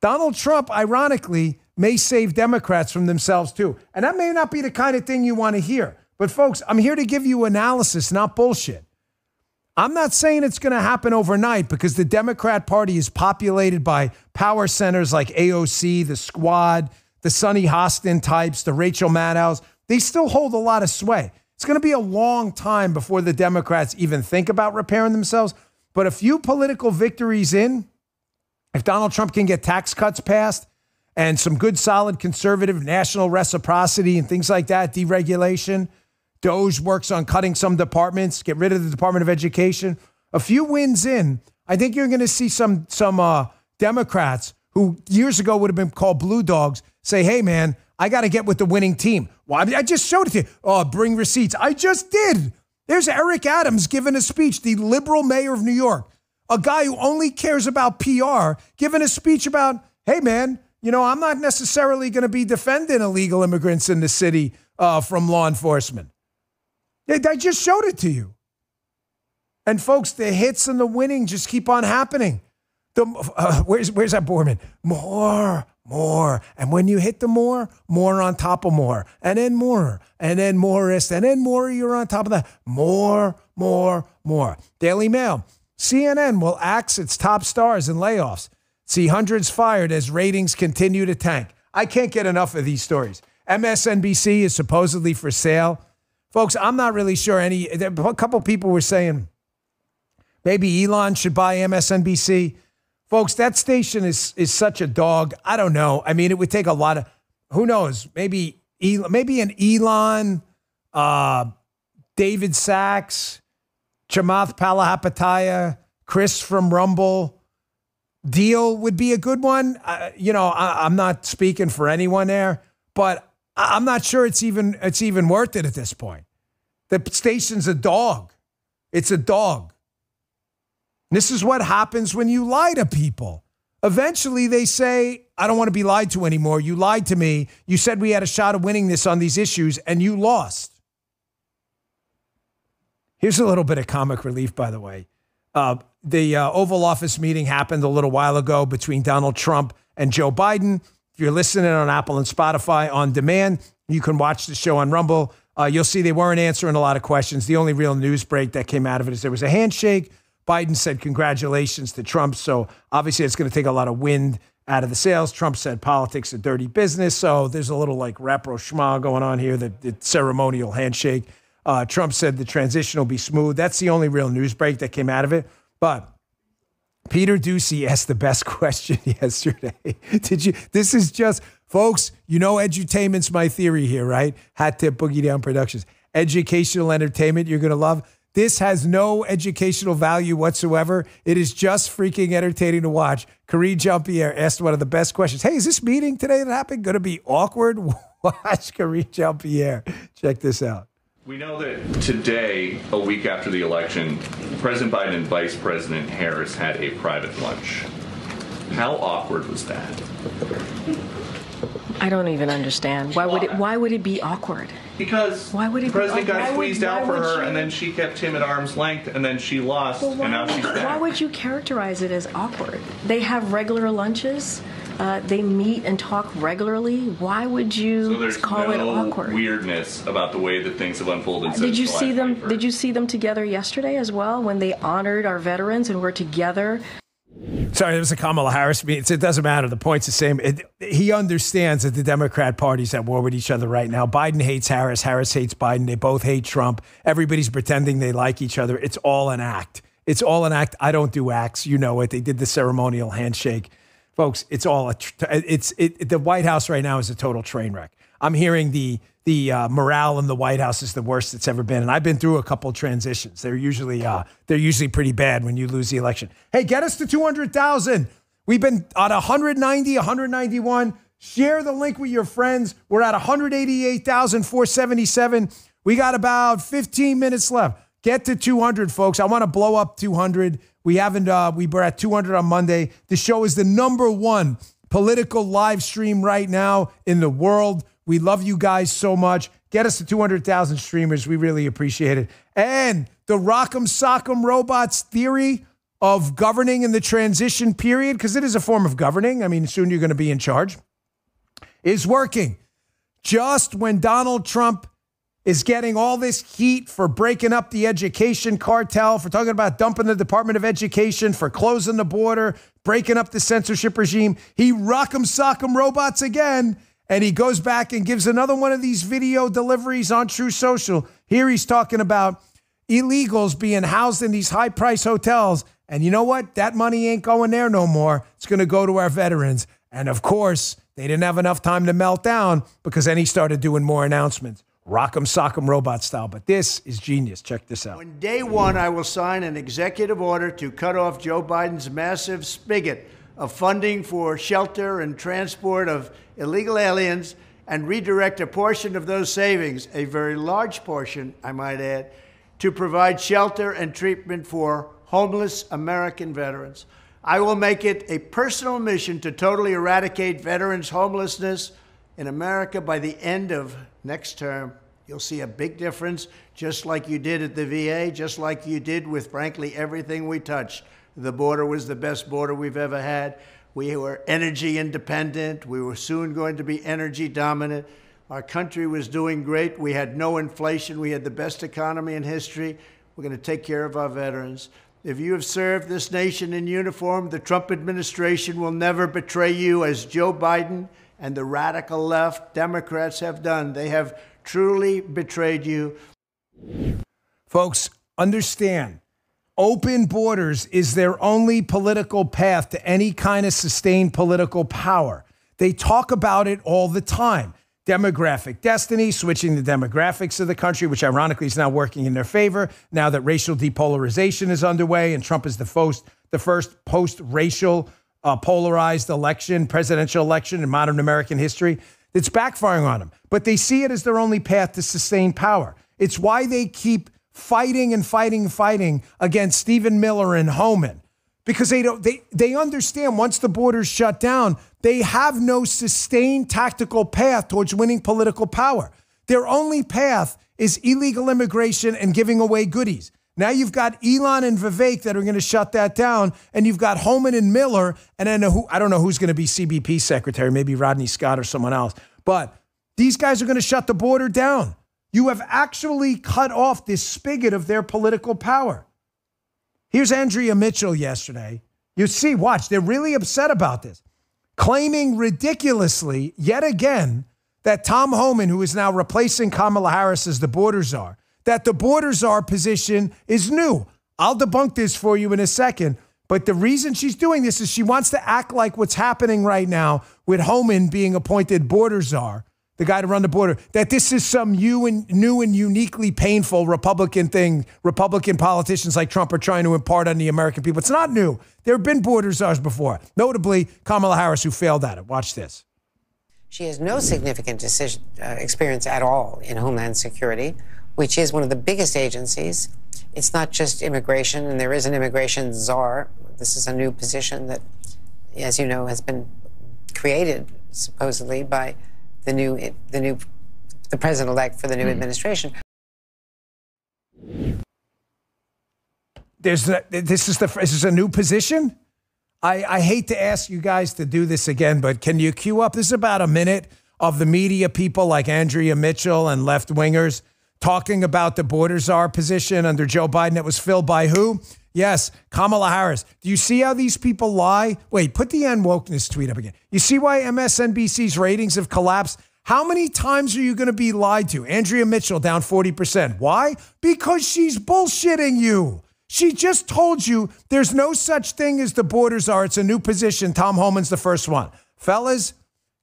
A: Donald Trump, ironically, may save Democrats from themselves too. And that may not be the kind of thing you want to hear. But folks, I'm here to give you analysis, not bullshit. I'm not saying it's going to happen overnight because the Democrat Party is populated by power centers like AOC, the Squad, the Sonny Hostin types, the Rachel Maddows. They still hold a lot of sway. It's going to be a long time before the Democrats even think about repairing themselves. But a few political victories in, if Donald Trump can get tax cuts passed and some good, solid conservative national reciprocity and things like that, deregulation, DOJ works on cutting some departments, get rid of the Department of Education. A few wins in, I think you're going to see some Democrats who years ago would have been called blue dogs say, hey, man, I got to get with the winning team. Well, I just showed it to you. Oh, bring receipts. I just did. There's Eric Adams giving a speech, the liberal mayor of New York, a guy who only cares about PR, giving a speech about, hey, man, I'm not necessarily going to be defending illegal immigrants in the city from law enforcement. I just showed it to you. And folks, the hits and the winning just keep on happening. Where's that Borman? More. And when you hit the more on top of more. And then more. And then Morris. And then more, you're on top of that. More. Daily Mail. CNN will axe its top stars in layoffs. See hundreds fired as ratings continue to tank. I can't get enough of these stories. MSNBC is supposedly for sale. Folks, I'm not really sure a couple people were saying maybe Elon should buy MSNBC. Folks, that station is such a dog. I don't know. I mean, it would take a lot of, who knows, maybe an Elon David Sachs, Chamath Palihapitiya, Chris from Rumble. Deal would be a good one. I'm not speaking for anyone there, but I'm not sure it's even worth it at this point. The station's a dog. It's a dog. This is what happens when you lie to people. Eventually they say, I don't want to be lied to anymore. You lied to me. You said we had a shot of winning this on these issues, and you lost. Here's a little bit of comic relief, by the way. The Oval Office meeting happened a little while ago between Donald Trump and Joe Biden. If you're listening on Apple and Spotify on demand, you can watch the show on Rumble. You'll see they weren't answering a lot of questions. The only real news break that came out of it is there was a handshake. Biden said congratulations to Trump. So obviously it's going to take a lot of wind out of the sails. Trump said politics are dirty business. So there's a little like rapprochement going on here, the ceremonial handshake. Trump said the transition will be smooth. That's the only real news break that came out of it. But Peter Ducey asked the best question yesterday. This is just, folks, edutainment's my theory here, right? Hat tip, Boogie Down Productions. Educational entertainment you're going to love. This has no educational value whatsoever. It is just freaking entertaining to watch. Karine Jean-Pierre asked one of the best questions. Hey, is this meeting today that happened going to be awkward? Watch Karine Jean-Pierre. Check this out.
N: We know that today, a week after the election, President Biden and Vice President Harris had a private lunch. How awkward was that?
O: I don't even understand. Why would it be awkward?
N: Because the president got squeezed out for her, and then she kept him at arm's length, and then she lost, and now she's back.
O: Why would you characterize it as awkward? They have regular lunches. They meet and talk regularly. Why would you call it awkward?
N: Weirdness about the way that things have unfolded.
O: Did you see them? Did you see them together yesterday as well when they honored our veterans and were together?
A: Sorry, it was a Kamala Harris meeting. It doesn't matter. The point's the same. He understands that the Democrat Party's at war with each other right now. Biden hates Harris. Harris hates Biden. They both hate Trump. Everybody's pretending they like each other. It's all an act. It's all an act. I don't do acts. You know it. They did the ceremonial handshake. Folks, it's all the White House right now is a total train wreck. I'm hearing the morale in the White House is the worst it's ever been, and I've been through a couple transitions. They're usually pretty bad when you lose the election. Hey, get us to 200,000. We've been at 190, 191. Share the link with your friends. We're at 188,477. We got about 15 minutes left. Get to 200, folks. I want to blow up 200. We were at 200 on Monday. The show is the #1 political live stream right now in the world. We love you guys so much. Get us to 200,000 streamers. We really appreciate it. And the Rock'em Sock'em Robots theory of governing in the transition period, because it is a form of governing. I mean, soon you're going to be in charge, is working. Just when Donald Trump is getting all this heat for breaking up the education cartel, for talking about dumping the Department of Education, for closing the border, breaking up the censorship regime, he Rock'em Sock'em Robots again. And he goes back and gives another one of these video deliveries on True Social. Here he's talking about illegals being housed in these high-price hotels. And you know what? That money ain't going there no more. It's going to go to our veterans. And, of course, they didn't have enough time to melt down because then he started doing more announcements. Rock'em Sock'em Robot style. But this is genius. Check this out.
P: On day one, I will sign an executive order to cut off Joe Biden's massive spigot of funding for shelter and transport of illegal aliens and redirect a portion of those savings, a very large portion, I might add, to provide shelter and treatment for homeless American veterans. I will make it a personal mission to totally eradicate veterans' homelessness in America by the end of next term. You'll see a big difference, just like you did at the VA, just like you did with, frankly, everything we touched. The border was the best border we've ever had. We were energy independent. We were soon going to be energy dominant. Our country was doing great. We had no inflation. We had the best economy in history. We're going to take care of our veterans. If you have served this nation in uniform, the Trump administration will never betray you as Joe Biden and the radical left Democrats have done. They have truly betrayed you.
A: Folks, understand. Open borders is their only political path to any kind of sustained political power. They talk about it all the time. demographic destiny, switching the demographics of the country, which ironically is now working in their favor now that racial depolarization is underway and Trump is the first post-racial polarized presidential election in modern American history. It's backfiring on them, but they see it as their only path to sustain power. It's why they keep fighting and fighting and fighting against Stephen Miller and Homan, because they understand once the border's shut down, they have no sustained tactical path towards winning political power. Their only path is illegal immigration and giving away goodies. Now you've got Elon and Vivek that are going to shut that down, and you've got Homan and Miller, and then I don't know who's going to be CBP secretary, maybe Rodney Scott or someone else, but these guys are going to shut the border down. You have actually cut off this spigot of their political power. Here's Andrea Mitchell yesterday. You see, watch, they're really upset about this, claiming ridiculously, yet again, that Tom Homan, who is now replacing Kamala Harris as the border czar, that the border czar position is new. I'll debunk this for you in a second, but the reason she's doing this is she wants to act like what's happening right now with Homan being appointed border czar, the guy to run the border, that this is some new and uniquely painful Republican thing Republican politicians like Trump are trying to impart on the American people. It's not new. There have been border czars before, notably Kamala Harris, who failed at it. Watch this.
Q: She has no significant experience at all in Homeland Security, which is one of the biggest agencies. It's not just immigration, and there is an immigration czar. This is a new position that, as you know, has been created supposedly by the president-elect for the new administration.
A: This is a new position. I hate to ask you guys to do this again, but can you cue up? This is about a minute of the media people like Andrea Mitchell and left-wingers talking about the border czar position under Joe Biden that was filled by who? Yes, Kamala Harris. Do you see how these people lie? Wait, put the wokeness tweet up again. You see why MSNBC's ratings have collapsed? How many times are you going to be lied to? Andrea Mitchell down 40%. Why? Because she's bullshitting you. She just told you there's no such thing as the border czar. It's a new position. Tom Homan's the first one. Fellas,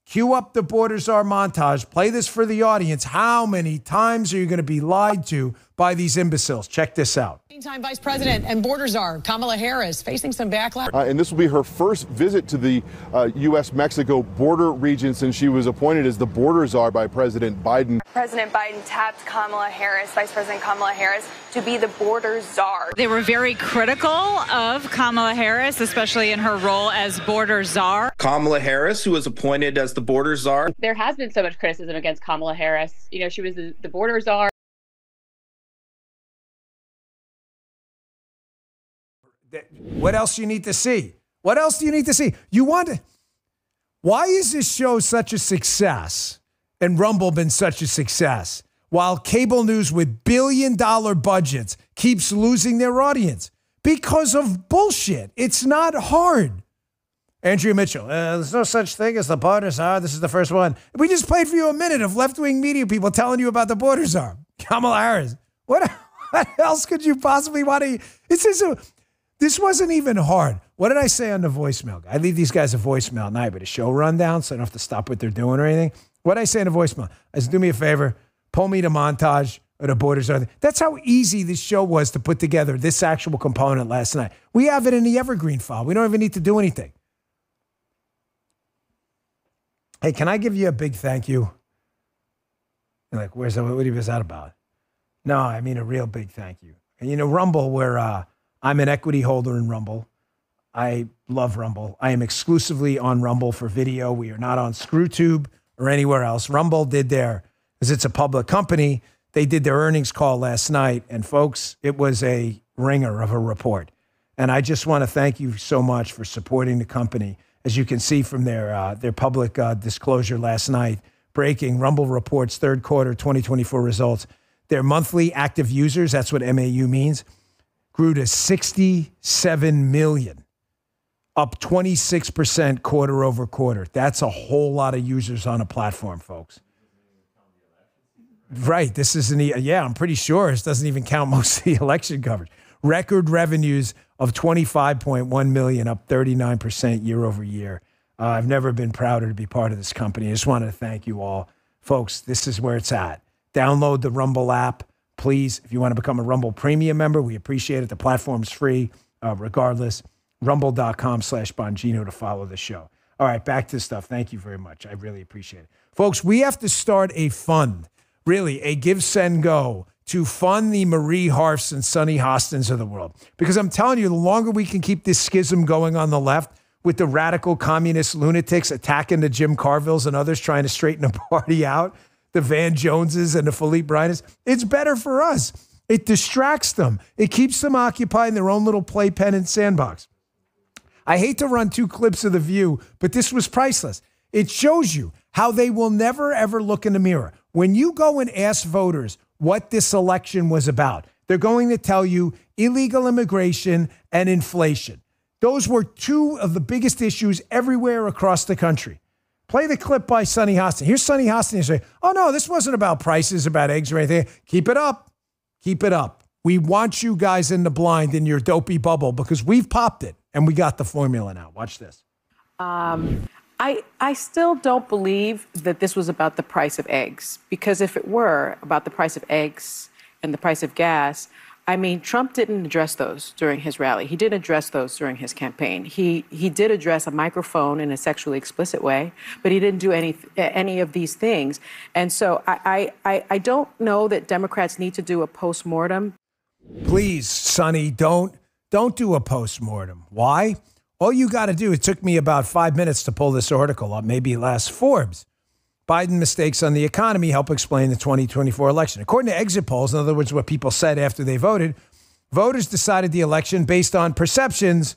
A: cue up the border czar montage. Play this for the audience. How many times are you going to be lied to by these imbeciles? Check this out.
R: Meantime, Vice President and border czar Kamala Harris facing some backlash.
S: And this will be her first visit to the U.S.-Mexico border region since she was appointed as the border czar by President Biden.
T: President Biden tapped Kamala Harris, Vice President Kamala Harris, to be the border czar.
U: They were very critical of Kamala Harris, especially in her role as border czar.
V: Kamala Harris, who was appointed as the border czar.
W: There has been so much criticism against Kamala Harris. You know, she was the border czar.
A: What else do you need to see? What else do you need to see? Why is this show such a success and Rumble been such a success while cable news with billion-dollar budgets keeps losing their audience? Because of bullshit. It's not hard. Andrea Mitchell, there's no such thing as the border czar. This is the first one. We just played for you a minute of left-wing media people telling you about the border czar. Kamala Harris. What else could you possibly want to... This wasn't even hard. What did I say on the voicemail? I leave these guys a voicemail at night with a show rundown so I don't have to stop what they're doing or anything. What did I say in the voicemail? I said, do me a favor, pull me the montage of the borders. That's how easy this show was to put together, this actual component last night. We have it in the Evergreen file. We don't even need to do anything. Hey, can I give you a big thank you? You're like, what is that about? No, I mean a real big thank you. And you know, Rumble, where... I'm an equity holder in Rumble. I love Rumble. I am exclusively on Rumble for video. We are not on ScrewTube or anywhere else. Rumble did because it's a public company, they did their earnings call last night. And folks, it was a ringer of a report. And I just want to thank you so much for supporting the company. As you can see from their public disclosure last night, breaking Rumble reports third quarter 2024 results. Their monthly active users, that's what MAU means, grew to 67 million, up 26% quarter over quarter. That's a whole lot of users on a platform, folks. Right. This isn't, I'm pretty sure this doesn't even count most of the election coverage. Record revenues of 25.1 million, up 39% year over year. I've never been prouder to be part of this company. I just wanted to thank you all Folks, this is where it's at. Download the Rumble app. Please, if you want to become a Rumble Premium member, we appreciate it. The platform's free, regardless. Rumble.com/Bongino to follow the show. All right, back to stuff. Thank you very much. I really appreciate it. Folks, we have to start a fund, really, a give, send, go, to fund the Marie Harfs and Sonny Hostins of the world. Because I'm telling you, the longer we can keep this schism going on the left with the radical communist lunatics attacking the Jim Carvilles and others trying to straighten the party out, the Van Joneses and the Philippe Bryant's, it's better for us. It distracts them. It keeps them occupied in their own little playpen and sandbox. I hate to run 2 clips of The View, but this was priceless. It shows you how they will never, ever look in the mirror. When you go and ask voters what this election was about, they're going to tell you illegal immigration and inflation. Those were 2 of the biggest issues everywhere across the country. Play the clip by Sonny Hostin. Here's Sonny Hostin saying, oh, no, this wasn't about prices, about eggs or anything. Keep it up. Keep it up. We want you guys in the blind in your dopey bubble because we've popped it and we got the formula now. Watch this.
K: I still don't believe that this was about the price of eggs, because if it were about the price of eggs and the price of gas, I mean, Trump didn't address those during his rally. He didn't address those during his campaign. He did address a microphone in a sexually explicit way, but he didn't do any of these things. And so I don't know that Democrats need to do a postmortem.
A: Please, Sonny, don't do a postmortem. Why? All you got to do, it took me about 5 minutes to pull this article up, maybe last Forbes. Biden mistakes on the economy help explain the 2024 election. According to exit polls, in other words, what people said after they voted, voters decided the election based on perceptions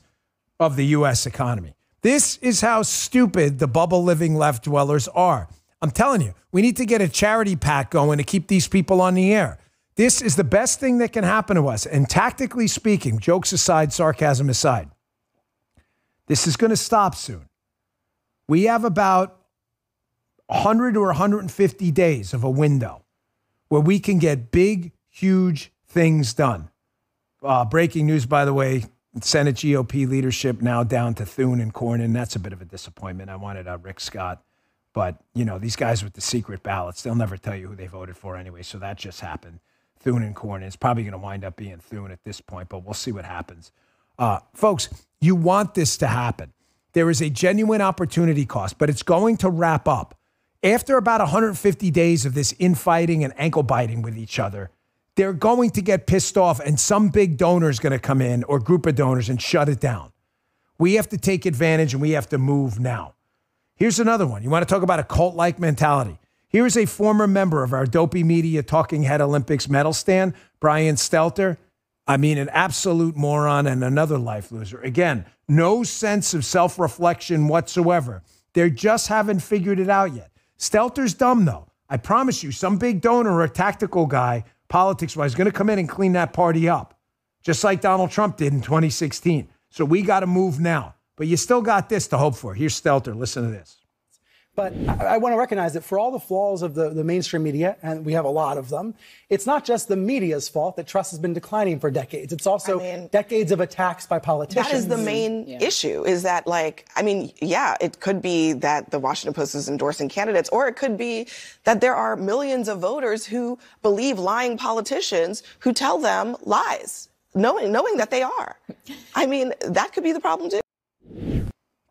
A: of the U.S. economy. This is how stupid the bubble-living left dwellers are. I'm telling you, we need to get a charity PAC going to keep these people on the air. This is the best thing that can happen to us. And tactically speaking, jokes aside, sarcasm aside, this is going to stop soon. We have about 100 or 150 days of a window where we can get big, huge things done. Breaking news, by the way, Senate GOP leadership now down to Thune and Cornyn. That's a bit of a disappointment. I wanted Rick Scott. But, you know, these guys with the secret ballots, they'll never tell you who they voted for anyway. So that just happened. Thune and Cornyn. It's probably going to wind up being Thune at this point, but we'll see what happens. Folks, you want this to happen. There is a genuine opportunity cost, but it's going to wrap up. After about 150 days of this infighting and ankle biting with each other, they're going to get pissed off and some big donor is going to come in or group of donors and shut it down. We have to take advantage and we have to move now. Here's another one. You want to talk about a cult-like mentality? Here's a former member of our dopey media Talking Head Olympics medal stand, Brian Stelter. I mean, an absolute moron and another life loser. Again, no sense of self-reflection whatsoever. They just haven't figured it out yet. Stelter's dumb, though. I promise you, some big donor or a tactical guy, politics-wise, is going to come in and clean that party up, just like Donald Trump did in 2016. So we got to move now. But you still got this to hope for. Here's Stelter. Listen to this.
B: But I want to recognize that for all the flaws of the mainstream media, and we have a lot of them, it's not just the media's fault that trust has been declining for decades. It's also decades of attacks by politicians.
G: That is the main issue, is that, it could be that the Washington Post is endorsing candidates, or it could be that there are millions of voters who believe lying politicians who tell them lies, knowing that they are. I mean, that could be the problem, too.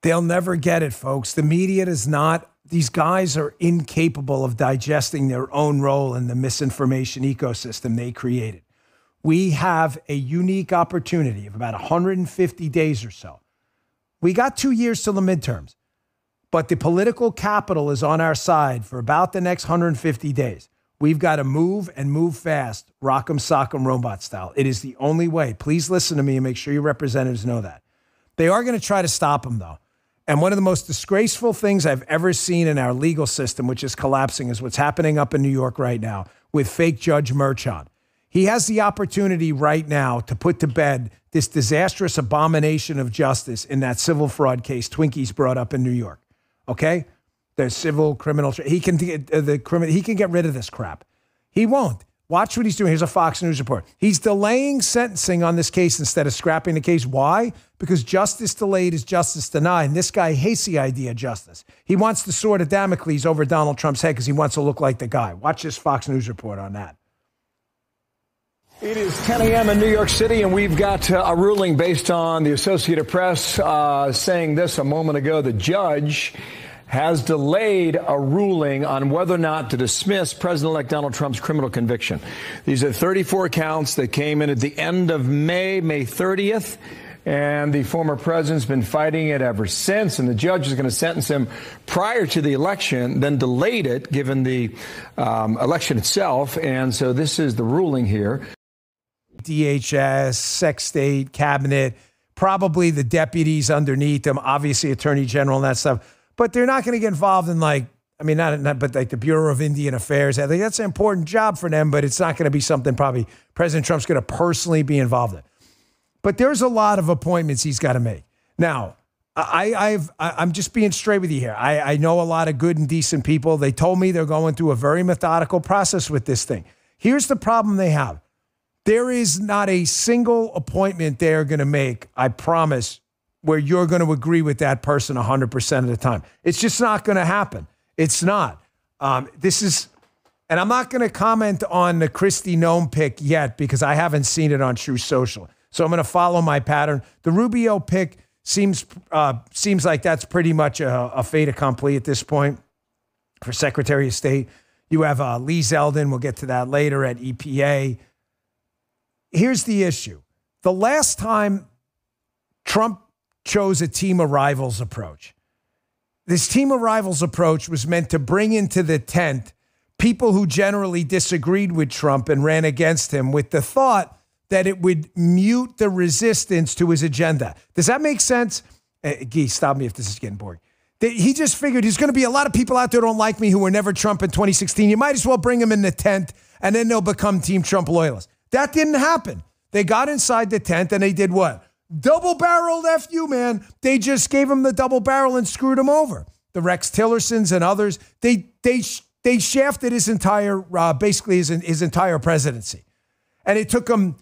A: They'll never get it, folks. The media does not. These guys are incapable of digesting their own role in the misinformation ecosystem they created. We have a unique opportunity of about 150 days or so. We got 2 years till the midterms, but the political capital is on our side for about the next 150 days. We've got to move and move fast, rock'em sock'em robot style. It is the only way. Please listen to me and make sure your representatives know that. They are going to try to stop them, though. And one of the most disgraceful things I've ever seen in our legal system, which is collapsing, is what's happening up in New York right now with fake Judge Merchan. He has the opportunity right now to put to bed this disastrous abomination of justice in that civil fraud case Twinkies brought up in New York. Okay? The civil criminal. He can get rid of this crap. He won't. Watch what he's doing. Here's a Fox News report. He's delaying sentencing on this case instead of scrapping the case. Why? Because justice delayed is justice denied. And this guy hates the idea of justice. He wants the sword of Damocles over Donald Trump's head because he wants to look like the guy. Watch this Fox News report on that.
C: It is 10 a.m. in New York City, and we've got a ruling based on the Associated Press saying this a moment ago. The judge has delayed a ruling on whether or not to dismiss President-elect Donald Trump's criminal conviction. These are 34 counts that came in at the end of May 30th, and the former president's been fighting it ever since, and the judge is going to sentence him prior to the election, then delayed it given the election itself, and so this is the ruling here.
A: DHS, Sec State, Cabinet, probably the deputies underneath them, obviously Attorney General and that stuff. But they're not going to get involved in but like the Bureau of Indian Affairs. I think that's an important job for them, but it's not going to be something probably President Trump's going to personally be involved in. But there's a lot of appointments he's got to make. Now, I'm just being straight with you here. I know a lot of good and decent people. They told me they're going through a very methodical process with this thing. Here's the problem they have. There is not a single appointment they're going to make, I promise, where you're going to agree with that person 100% of the time. It's just not going to happen. It's not. And I'm not going to comment on the Kristi Noem pick yet because I haven't seen it on True Social. So I'm going to follow my pattern. The Rubio pick seems like that's pretty much a fait accompli at this point for Secretary of State. You have Lee Zeldin. We'll get to that later at EPA. Here's the issue. The last time Trump chose a team of rivals approach, this team of rivals approach was meant to bring into the tent people who generally disagreed with Trump and ran against him with the thought that it would mute the resistance to his agenda. Does that make sense? Guy, stop me if this is getting boring. He just figured there's going to be a lot of people out there who don't like me who were never Trump in 2016. You might as well bring them in the tent and then they'll become Team Trump loyalists. That didn't happen. They got inside the tent and they did what? Double-barreled F you, man. They just gave him the double barrel and screwed him over. The Rex Tillersons and others, they shafted his entire, basically his entire presidency. And it took them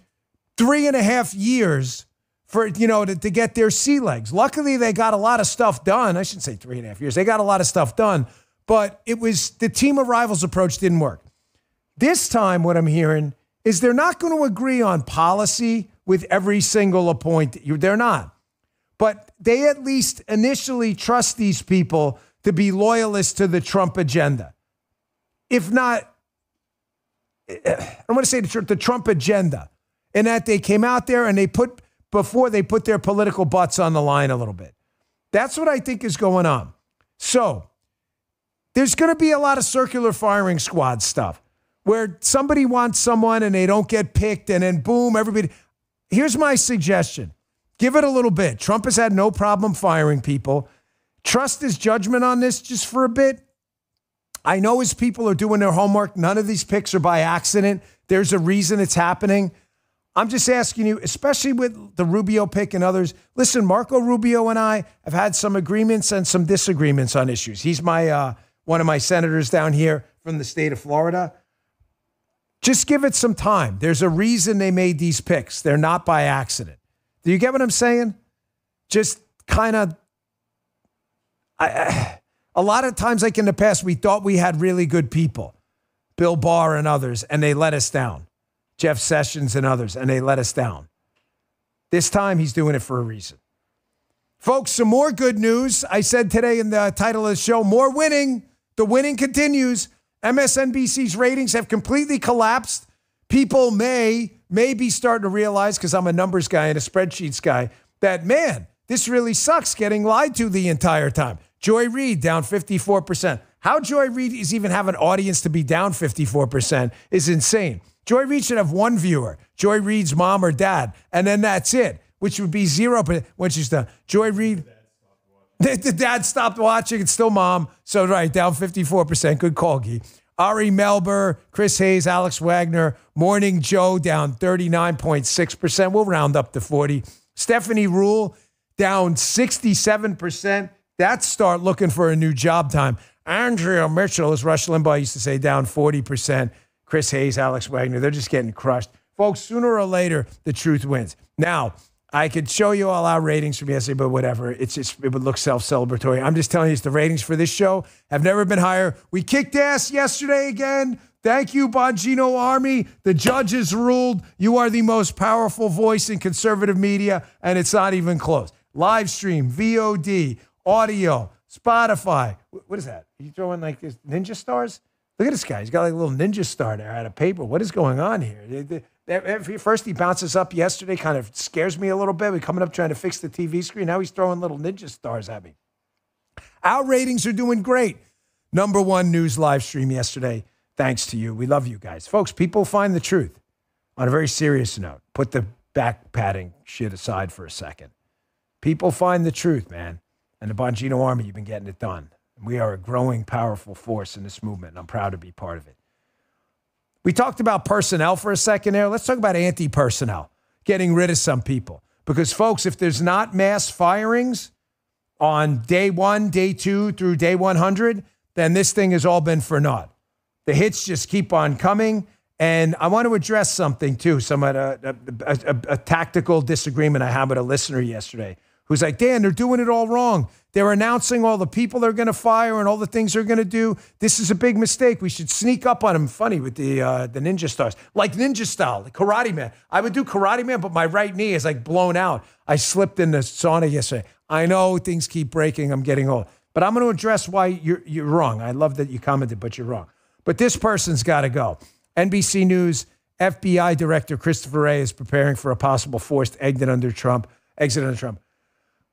A: 3.5 years for, to get their sea legs. Luckily, they got a lot of stuff done. I shouldn't say 3.5 years. They got a lot of stuff done, but it was the team of rivals approach didn't work. This time, what I'm hearing is they're not going to agree on policy with every single appointee. They're not. But they at least initially trust these people to be loyalists to the Trump agenda. If not, I want to say the Trump agenda. In that they came out there and they put their political butts on the line a little bit. That's what I think is going on. So there's going to be a lot of circular firing squad stuff where somebody wants someone and they don't get picked and then boom, everybody. Here's my suggestion. Give it a little bit. Trump has had no problem firing people. Trust his judgment on this just for a bit. I know his people are doing their homework. None of these picks are by accident. There's a reason it's happening. I'm just asking you, especially with the Rubio pick and others, listen, Marco Rubio and I have had some agreements and some disagreements on issues. He's my one of my senators down here from the state of Florida. Just give it some time. There's a reason they made these picks. They're not by accident. Do you get what I'm saying? Just kind of, a lot of times like in the past, we thought we had really good people, Bill Barr and others, and they let us down. Jeff Sessions and others, and they let us down. This time, he's doing it for a reason. Folks, some more good news. I said today in the title of the show, more winning. The winning continues. MSNBC's ratings have completely collapsed. People may be starting to realize, because I'm a numbers guy and a spreadsheets guy, that, man, this really sucks getting lied to the entire time. Joy Reid down 54%. How Joy Reid is even have an audience to be down 54% is insane. Joy Reid should have one viewer, Joy Reid's mom or dad, and then that's it, which would be 0% when she's done. Joy Reid, the dad stopped watching, it's still mom. So, right, down 54%. Good call, Guy. Ari Melber, Chris Hayes, Alex Wagner, Morning Joe down 39.6%. We'll round up to 40. Stephanie Rule down 67%. That's start looking for a new job time. Andrea Mitchell, as Rush Limbaugh used to say, down 40%. Chris Hayes, Alex Wagner, they're just getting crushed. Folks, sooner or later, the truth wins. Now, I could show you all our ratings from yesterday, but whatever. It would look self-celebratory. I'm just telling you, the ratings for this show have never been higher. We kicked ass yesterday again. Thank you, Bongino Army. The judges ruled. You are the most powerful voice in conservative media, and it's not even close. Live stream, VOD, audio, Spotify. What is that? Are you throwing like this ninja stars? Look at this guy. He's got like a little ninja star there out of paper. What is going on here? First, he bounces up yesterday, kind of scares me a little bit. We're coming up trying to fix the TV screen. Now he's throwing little ninja stars at me. Our ratings are doing great. #1 news live stream yesterday. Thanks to you. We love you guys. Folks, people find the truth. On a very serious note, put the back patting shit aside for a second. People find the truth, man. And the Bongino Army, you've been getting it done. We are a growing, powerful force in this movement, and I'm proud to be part of it. We talked about personnel for a second there. Let's talk about anti-personnel, getting rid of some people. Because, folks, if there's not mass firings on day 1, day 2 through day 100, then this thing has all been for naught. The hits just keep on coming. And I want to address something, too, a tactical disagreement I had with a listener yesterday who's like, Dan, they're doing it all wrong. They're announcing all the people they're going to fire and all the things they're going to do. This is a big mistake. We should sneak up on them. Funny with the ninja stars. Like ninja style, the Karate Man. I would do Karate Man, but my right knee is like blown out. I slipped in the sauna yesterday. I know things keep breaking. I'm getting old. But I'm going to address why you're wrong. I love that you commented, but you're wrong. But this person's got to go. NBC News, FBI Director Christopher Wray is preparing for a possible forced exit under Trump.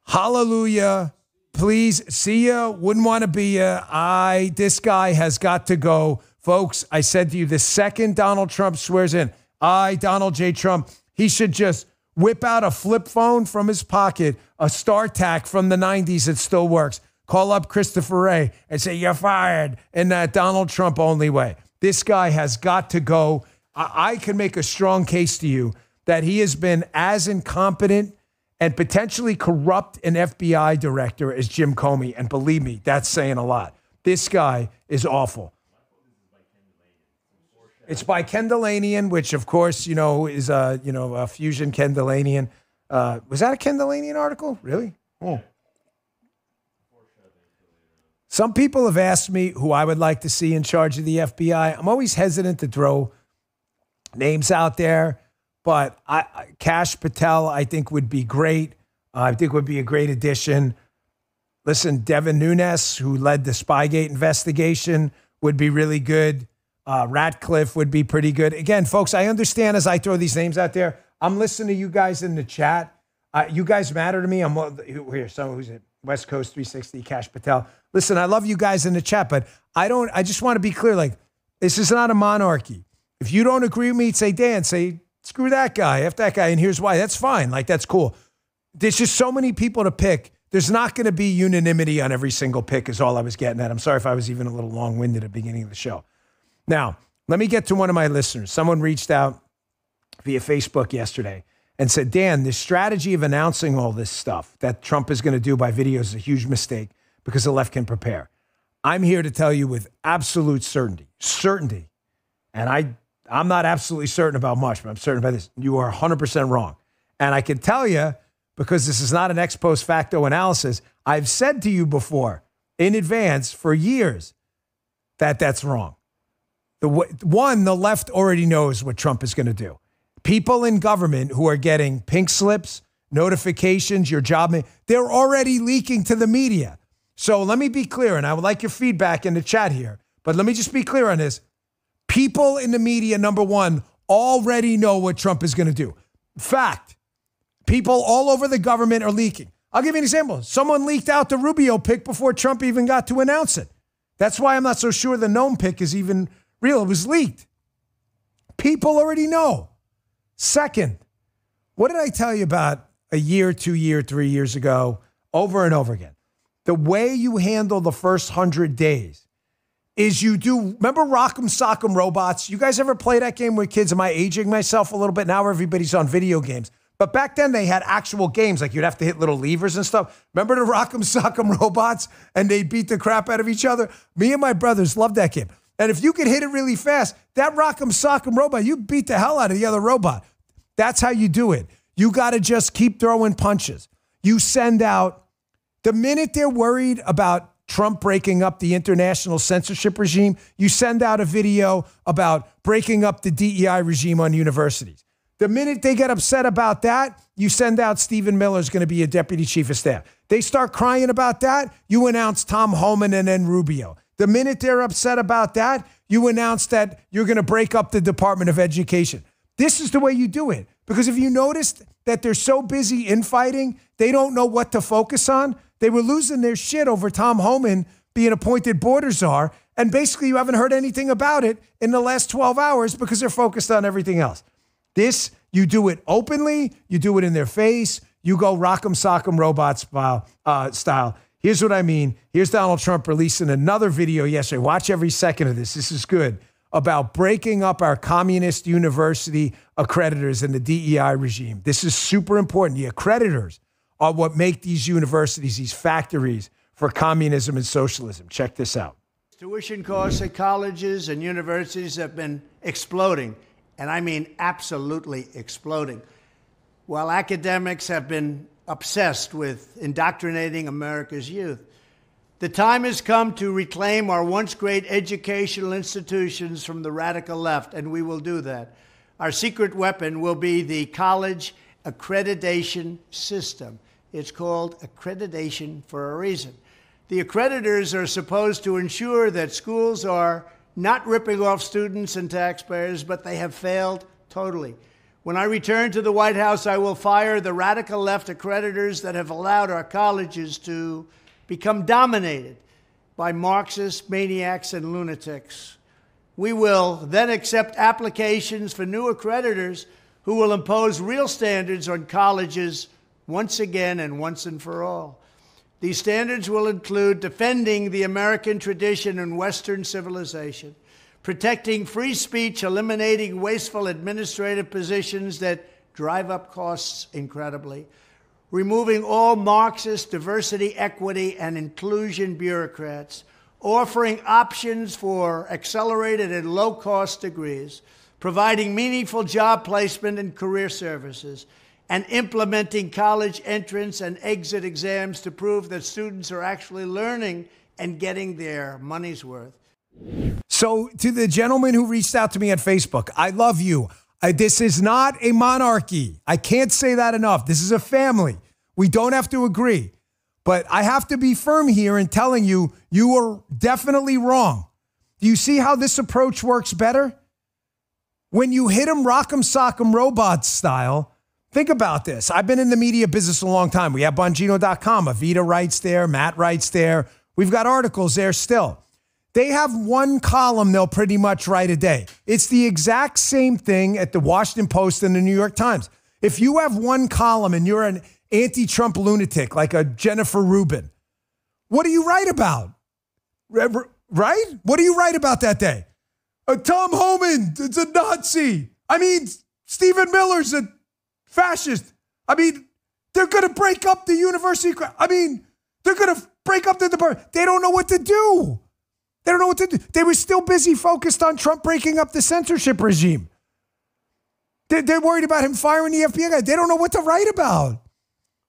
A: Hallelujah. Please, see ya. Wouldn't want to be ya. This guy has got to go. Folks, I said to you, the second Donald Trump swears in, Donald J. Trump, he should just whip out a flip phone from his pocket, a StarTAC from the 90s that still works. Call up Christopher Wray and say, you're fired in that Donald Trump only way. This guy has got to go. I can make a strong case to you that he has been as incompetent and potentially corrupt an FBI director as Jim Comey. And believe me, that's saying a lot. This guy is awful. It's by Ken Delanian, which, of course, is a fusion Ken Delanian. Was that a Ken Delanian article? Really? Oh. Some people have asked me who I would like to see in charge of the FBI. I'm always hesitant to throw names out there. But Kash Patel, I think, would be great. I think would be a great addition. Listen, Devin Nunes, who led the Spygate investigation, would be really good. Ratcliffe would be pretty good. Again, folks, I understand as I throw these names out there, I'm listening to you guys in the chat. You guys matter to me. I'm here. Someone who's at West Coast 360, Kash Patel. Listen, I love you guys in the chat, but I just want to be clear. Like, this is not a monarchy. If you don't agree with me, say, Dan, say, screw that guy, F that guy, and here's why. That's fine. Like, that's cool. There's just so many people to pick. There's not going to be unanimity on every single pick is all I was getting at. I'm sorry if I was even a little long-winded at the beginning of the show. Now, let me get to one of my listeners. Someone reached out via Facebook yesterday and said, Dan, the strategy of announcing all this stuff that Trump is going to do by video is a huge mistake because the left can prepare. I'm here to tell you with absolute certainty, and I'm not absolutely certain about much, but I'm certain about this. You are 100% wrong. And I can tell you, because this is not an ex post facto analysis, I've said to you before in advance for years that that's wrong. The left already knows what Trump is going to do. People in government who are getting pink slips, notifications, your job, they're already leaking to the media. So let me be clear, and I would like your feedback in the chat here, but let me just be clear on this. People in the media, number one, already know what Trump is going to do. Fact, people all over the government are leaking. I'll give you an example. Someone leaked out the Rubio pick before Trump even got to announce it. That's why I'm not so sure the Nome pick is even real. It was leaked. People already know. Second, what did I tell you about a year, 2 years, 3 years ago, over and over again? The way you handle the first 100 days is you do, remember Rock'em Sock'em Robots? You guys ever play that game with kids? Am I aging myself a little bit? Now everybody's on video games. But back then they had actual games, like you'd have to hit little levers and stuff. Remember the Rock'em Sock'em Robots? And they'd beat the crap out of each other? Me and my brothers loved that game. And if you could hit it really fast, that rock'em sock'em robot, you beat the hell out of the other robot. That's how you do it. You got to just keep throwing punches. You send out, the minute they're worried about Trump breaking up the international censorship regime, you send out a video about breaking up the DEI regime on universities. The minute they get upset about that, you send out Stephen Miller's going to be a deputy chief of staff. They start crying about that, you announce Tom Homan and then Rubio. The minute they're upset about that, you announce that you're going to break up the Department of Education. This is the way you do it. Because if you noticed that they're so busy infighting, they don't know what to focus on. They were losing their shit over Tom Homan being appointed border czar. And basically you haven't heard anything about it in the last 12 hours because they're focused on everything else. This, you do it openly, you do it in their face, you go rock'em sock'em robot style. Here's what I mean. Here's Donald Trump releasing another video yesterday. Watch every second of this. This is good. About breaking up our communist university accreditors and the DEI regime. This is super important. The accreditors are what make these universities, these factories for communism and socialism. Check this out.
P: Tuition costs at colleges and universities have been exploding, and I mean absolutely exploding. While academics have been obsessed with indoctrinating America's youth, the time has come to reclaim our once great educational institutions from the radical left, and we will do that. Our secret weapon will be the college accreditation system. It's called accreditation for a reason. The accreditors are supposed to ensure that schools are not ripping off students and taxpayers, but they have failed totally. When I return to the White House, I will fire the radical left accreditors that have allowed our colleges to become dominated by Marxist maniacs and lunatics. We will then accept applications for new accreditors who will impose real standards on colleges once again and once and for all. These standards will include defending the American tradition and Western civilization, protecting free speech, eliminating wasteful administrative positions that drive up costs incredibly, removing all Marxist diversity, equity, and inclusion bureaucrats, offering options for accelerated and low-cost degrees, providing meaningful job placement and career services, and implementing college entrance and exit exams to prove that students are actually learning and getting their money's worth.
A: So to the gentleman who reached out to me on Facebook, I love you. This is not a monarchy. I can't say that enough. This is a family. We don't have to agree. But I have to be firm here in telling you, you are definitely wrong. Do you see how this approach works better? When you hit them rock'em sock'em robot style, think about this. I've been in the media business a long time. We have Bongino.com. Avita writes there. Matt writes there. We've got articles there still. They have one column they'll pretty much write a day. It's the exact same thing at the Washington Post and the New York Times. If you have one column and you're an anti-Trump lunatic like a Jennifer Rubin, what do you write about? Right? What do you write about that day? Tom Homan, it's a Nazi. I mean, Stephen Miller's a fascist. I mean, they're going to break up the university. I mean, they're going to break up the department. They don't know what to do. They don't know what to do. They were still busy focused on Trump breaking up the censorship regime. They're worried about him firing the FBI guy. They don't know what to write about.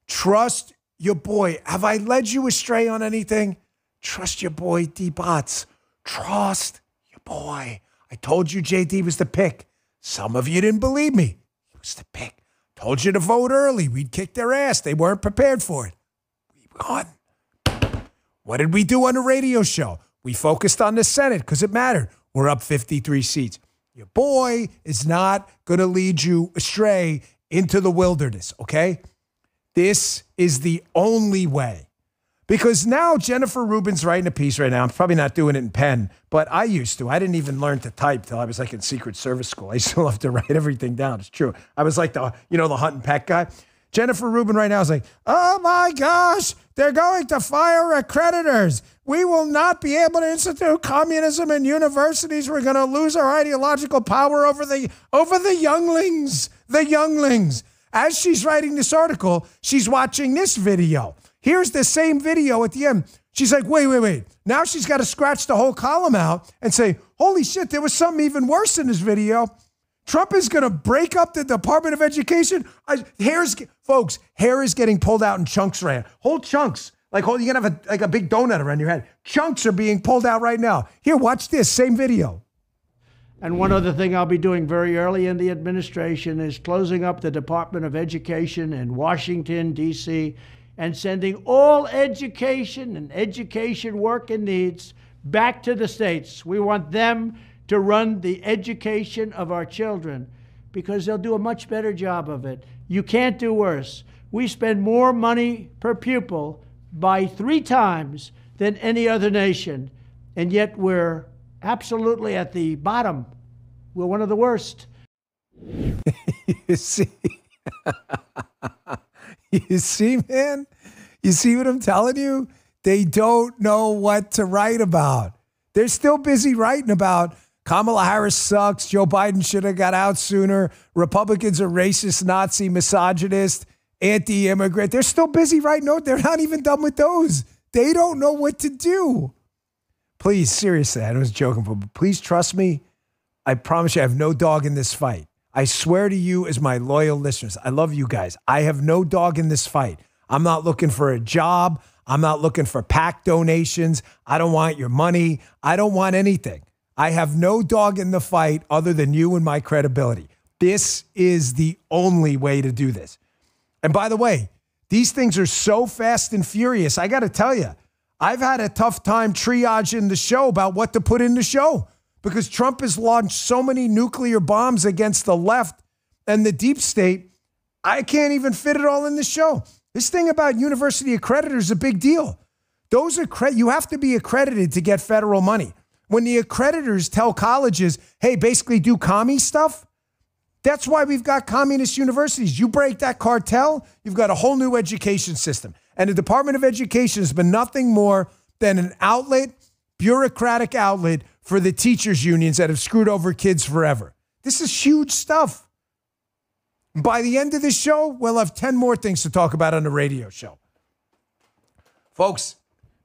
A: Trust your boy. Have I led you astray on anything? Trust your boy, D-Bots. Trust your boy. I told you JD was the pick. Some of you didn't believe me. He was the pick. Told you to vote early. We'd kick their ass. They weren't prepared for it. We won. What did we do on the radio show? We focused on the Senate because it mattered. We're up 53 seats. Your boy is not going to lead you astray into the wilderness, okay? This is the only way. Because now Jennifer Rubin's writing a piece right now. I'm probably not doing it in pen, but I used to. I didn't even learn to type till I was like in Secret Service school. I still have to write everything down. It's true. I was like the hunt and peck guy. Jennifer Rubin right now is like, oh my gosh, they're going to fire accreditors. We will not be able to institute communism in universities. We're going to lose our ideological power over the younglings. The younglings. As she's writing this article, she's watching this video. Here's the same video at the end. She's like, wait. Now she's got to scratch the whole column out and say, Holy shit, there was something even worse in this video. Trump is going to break up the Department of Education. Folks, hair is getting pulled out in chunks right now. Whole chunks. You're going to have a big donut around your head. Chunks are being pulled out right now. Here, watch this, same video.
P: And one other thing I'll be doing very early in the administration is closing up the Department of Education in Washington, D.C., and sending all education and education work and needs back to the states. We want them to run the education of our children because they'll do a much better job of it. You can't do worse. We spend more money per pupil by 3 times than any other nation, and yet we're absolutely at the bottom. We're one of the worst.
A: You see? You see, man? You see what I'm telling you? They don't know what to write about. They're still busy writing about Kamala Harris sucks, Joe Biden should have got out sooner, Republicans are racist, Nazi, misogynist, anti-immigrant. They're still busy writing notes. They're not even done with those. They don't know what to do. Please, seriously, I was joking, but please trust me. I promise you I have no dog in this fight. I swear to you as my loyal listeners, I love you guys. I have no dog in this fight. I'm not looking for a job. I'm not looking for PAC donations. I don't want your money. I don't want anything. I have no dog in the fight other than you and my credibility. This is the only way to do this. And by the way, these things are so fast and furious. I got to tell you, I've had a tough time triaging the show about what to put in the show because Trump has launched so many nuclear bombs against the left and the deep state. I can't even fit it all in the show. This thing about university accreditors is a big deal. You have to be accredited to get federal money. When the accreditors tell colleges, hey, basically do commie stuff, that's why we've got communist universities. You break that cartel, you've got a whole new education system. And the Department of Education has been nothing more than an outlet, bureaucratic outlet for the teachers' unions that have screwed over kids forever. This is huge stuff. By the end of this show, we'll have 10 more things to talk about on the radio show. Folks,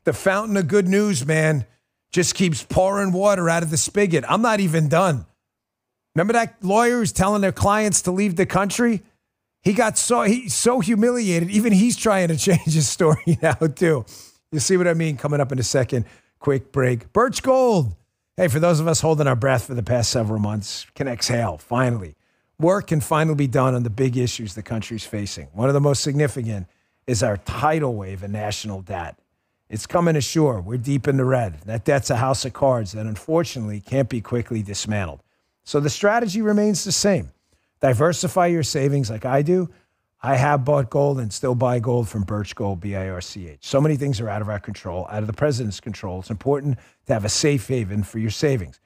A: the fountain of good news, man, just keeps pouring water out of the spigot. I'm not even done. Remember that lawyer who's telling their clients to leave the country? He's so humiliated. Even he's trying to change his story now, too. You see what I mean? Coming up in a second. Quick break. Birch Gold. Hey, for those of us holding our breath for the past several months, can exhale, finally. Work can finally be done on the big issues the country's facing. One of the most significant is our tidal wave of national debt. It's coming ashore. We're deep in the red. That debt's a house of cards that unfortunately can't be quickly dismantled. So the strategy remains the same. Diversify your savings like I do. I have bought gold and still buy gold from Birch Gold, BIRCH. So many things are out of our control, out of the president's control. It's important to have a safe haven for your savings.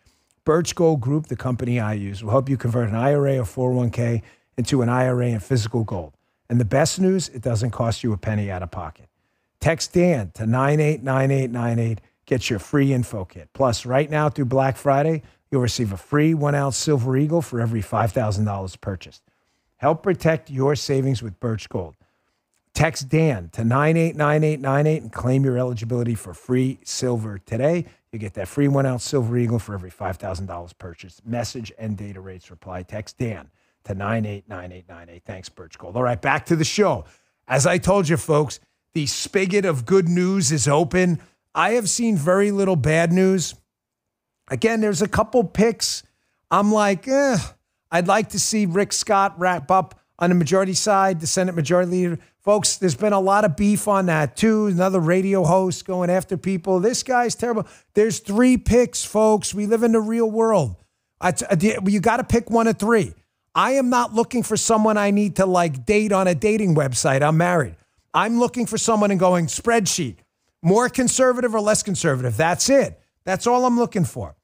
A: Birch Gold Group, the company I use, will help you convert an IRA or 401k into an IRA in physical gold. And the best news, it doesn't cost you a penny out of pocket. Text Dan to 989898. Get your free info kit. Plus, right now through Black Friday, you'll receive a free 1-ounce Silver Eagle for every $5,000 purchased. Help protect your savings with Birch Gold. Text Dan to 989898 and claim your eligibility for free silver today. You get that free 1-ounce Silver Eagle for every $5,000 purchased. Message and data rates reply. Text Dan to 989898. Thanks, Birch Gold. All right, back to the show. As I told you, folks, the spigot of good news is open. I have seen very little bad news. Again, there's a couple picks. I'm like, I'd like to see Rick Scott wrap up on the majority side, the Senate Majority Leader. Folks, there's been a lot of beef on that, too. Another radio host going after people. This guy's terrible. There's 3 picks, folks. We live in the real world. You got to pick one of 3. I am not looking for someone I need to, date on a dating website. I'm married. I'm looking for someone and going, spreadsheet. More conservative or less conservative. That's it. That's all I'm looking for.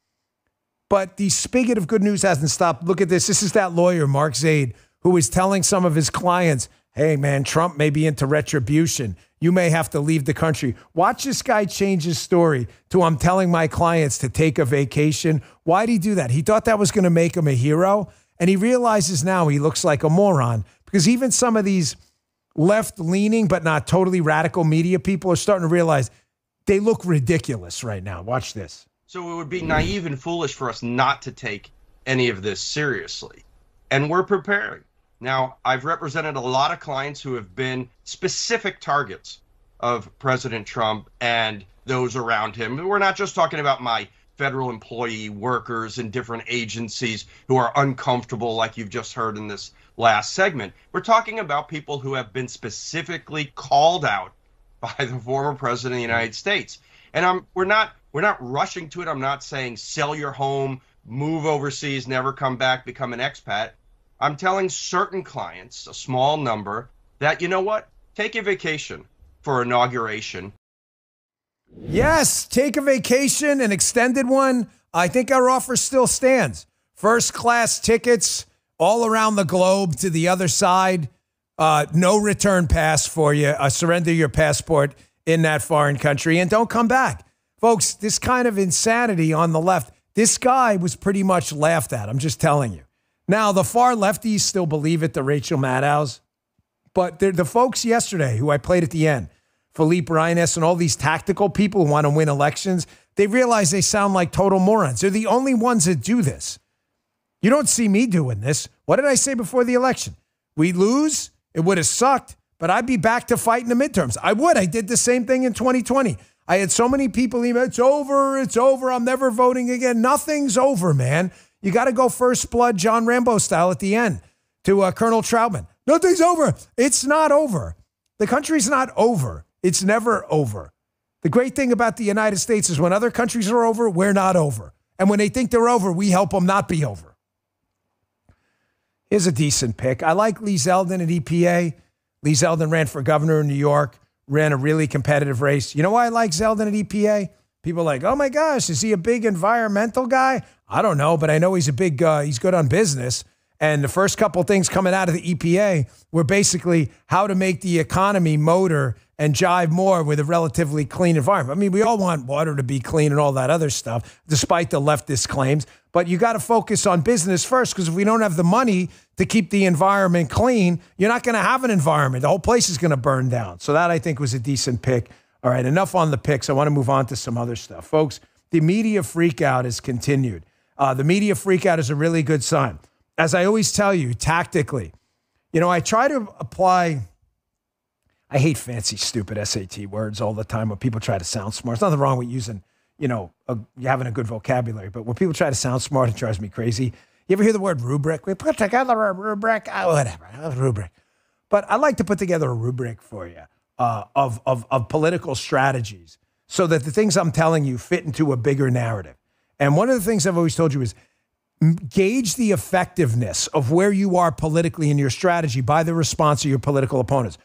A: But the spigot of good news hasn't stopped. Look at this. This is that lawyer, Mark Zaid, who is telling some of his clients, hey, man, Trump may be into retribution. You may have to leave the country. Watch this guy change his story to I'm telling my clients to take a vacation. Why'd he do that? He thought that was going to make him a hero. And he realizes now he looks like a moron because even some of these left-leaning but not totally radical media people are starting to realize they look ridiculous right now. Watch this.
D: So it would be naive and foolish for us not to take any of this seriously. And we're preparing. Now, I've represented a lot of clients who have been specific targets of President Trump and those around him. We're not just talking about my federal employee workers in different agencies who are uncomfortable, like you've just heard in this last segment. We're talking about people who have been specifically called out by the former president of the United States. And we're not rushing to it. I'm not saying sell your home, move overseas, never come back, become an expat. I'm telling certain clients, a small number, that, you know what? Take a vacation for inauguration.
A: Yes, take a vacation, an extended one. I think our offer still stands. First class tickets all around the globe to the other side. No return pass for you. Surrender your passport in that foreign country and don't come back. Folks, this kind of insanity on the left, this guy was pretty much laughed at. I'm just telling you. Now, the far lefties still believe it, the Rachel Maddows. But the folks yesterday who I played at the end, Philippe Reines and all these tactical people who want to win elections, they realize they sound like total morons. They're the only ones that do this. You don't see me doing this. What did I say before the election? We lose. It would have sucked, but I'd be back to fight in the midterms. I would. I did the same thing in 2020. I had so many people email, it's over, I'm never voting again. Nothing's over, man. You got to go first blood John Rambo style at the end to Colonel Troutman. Nothing's over. It's not over. The country's not over. It's never over. The great thing about the United States is when other countries are over, we're not over. And when they think they're over, we help them not be over. Here's a decent pick. I like Lee Zeldin at EPA. Lee Zeldin ran for governor in New York, ran a really competitive race. You know why I like Zeldin at EPA? People are like, oh my gosh, is he a big environmental guy? I don't know, but I know he's he's good on business. And the first couple of things coming out of the EPA were basically how to make the economy motor and jive more with a relatively clean environment. I mean, we all want water to be clean and all that other stuff, despite the leftist claims. But you got to focus on business first, because if we don't have the money to keep the environment clean, you're not going to have an environment. The whole place is going to burn down. So that, I think, was a decent pick. All right, enough on the picks. I want to move on to some other stuff. Folks, the media freakout has continued. The media freakout is a really good sign. As I always tell you, tactically, I try to apply. I hate fancy, stupid SAT words all the time when people try to sound smart. There's nothing wrong with using, having a good vocabulary. But when people try to sound smart, it drives me crazy. You ever hear the word rubric? We put together a rubric. Whatever, a rubric. But I like to put together a rubric for you of political strategies so that the things I'm telling you fit into a bigger narrative. And one of the things I've always told you is gauge the effectiveness of where you are politically in your strategy by the response of your political opponents.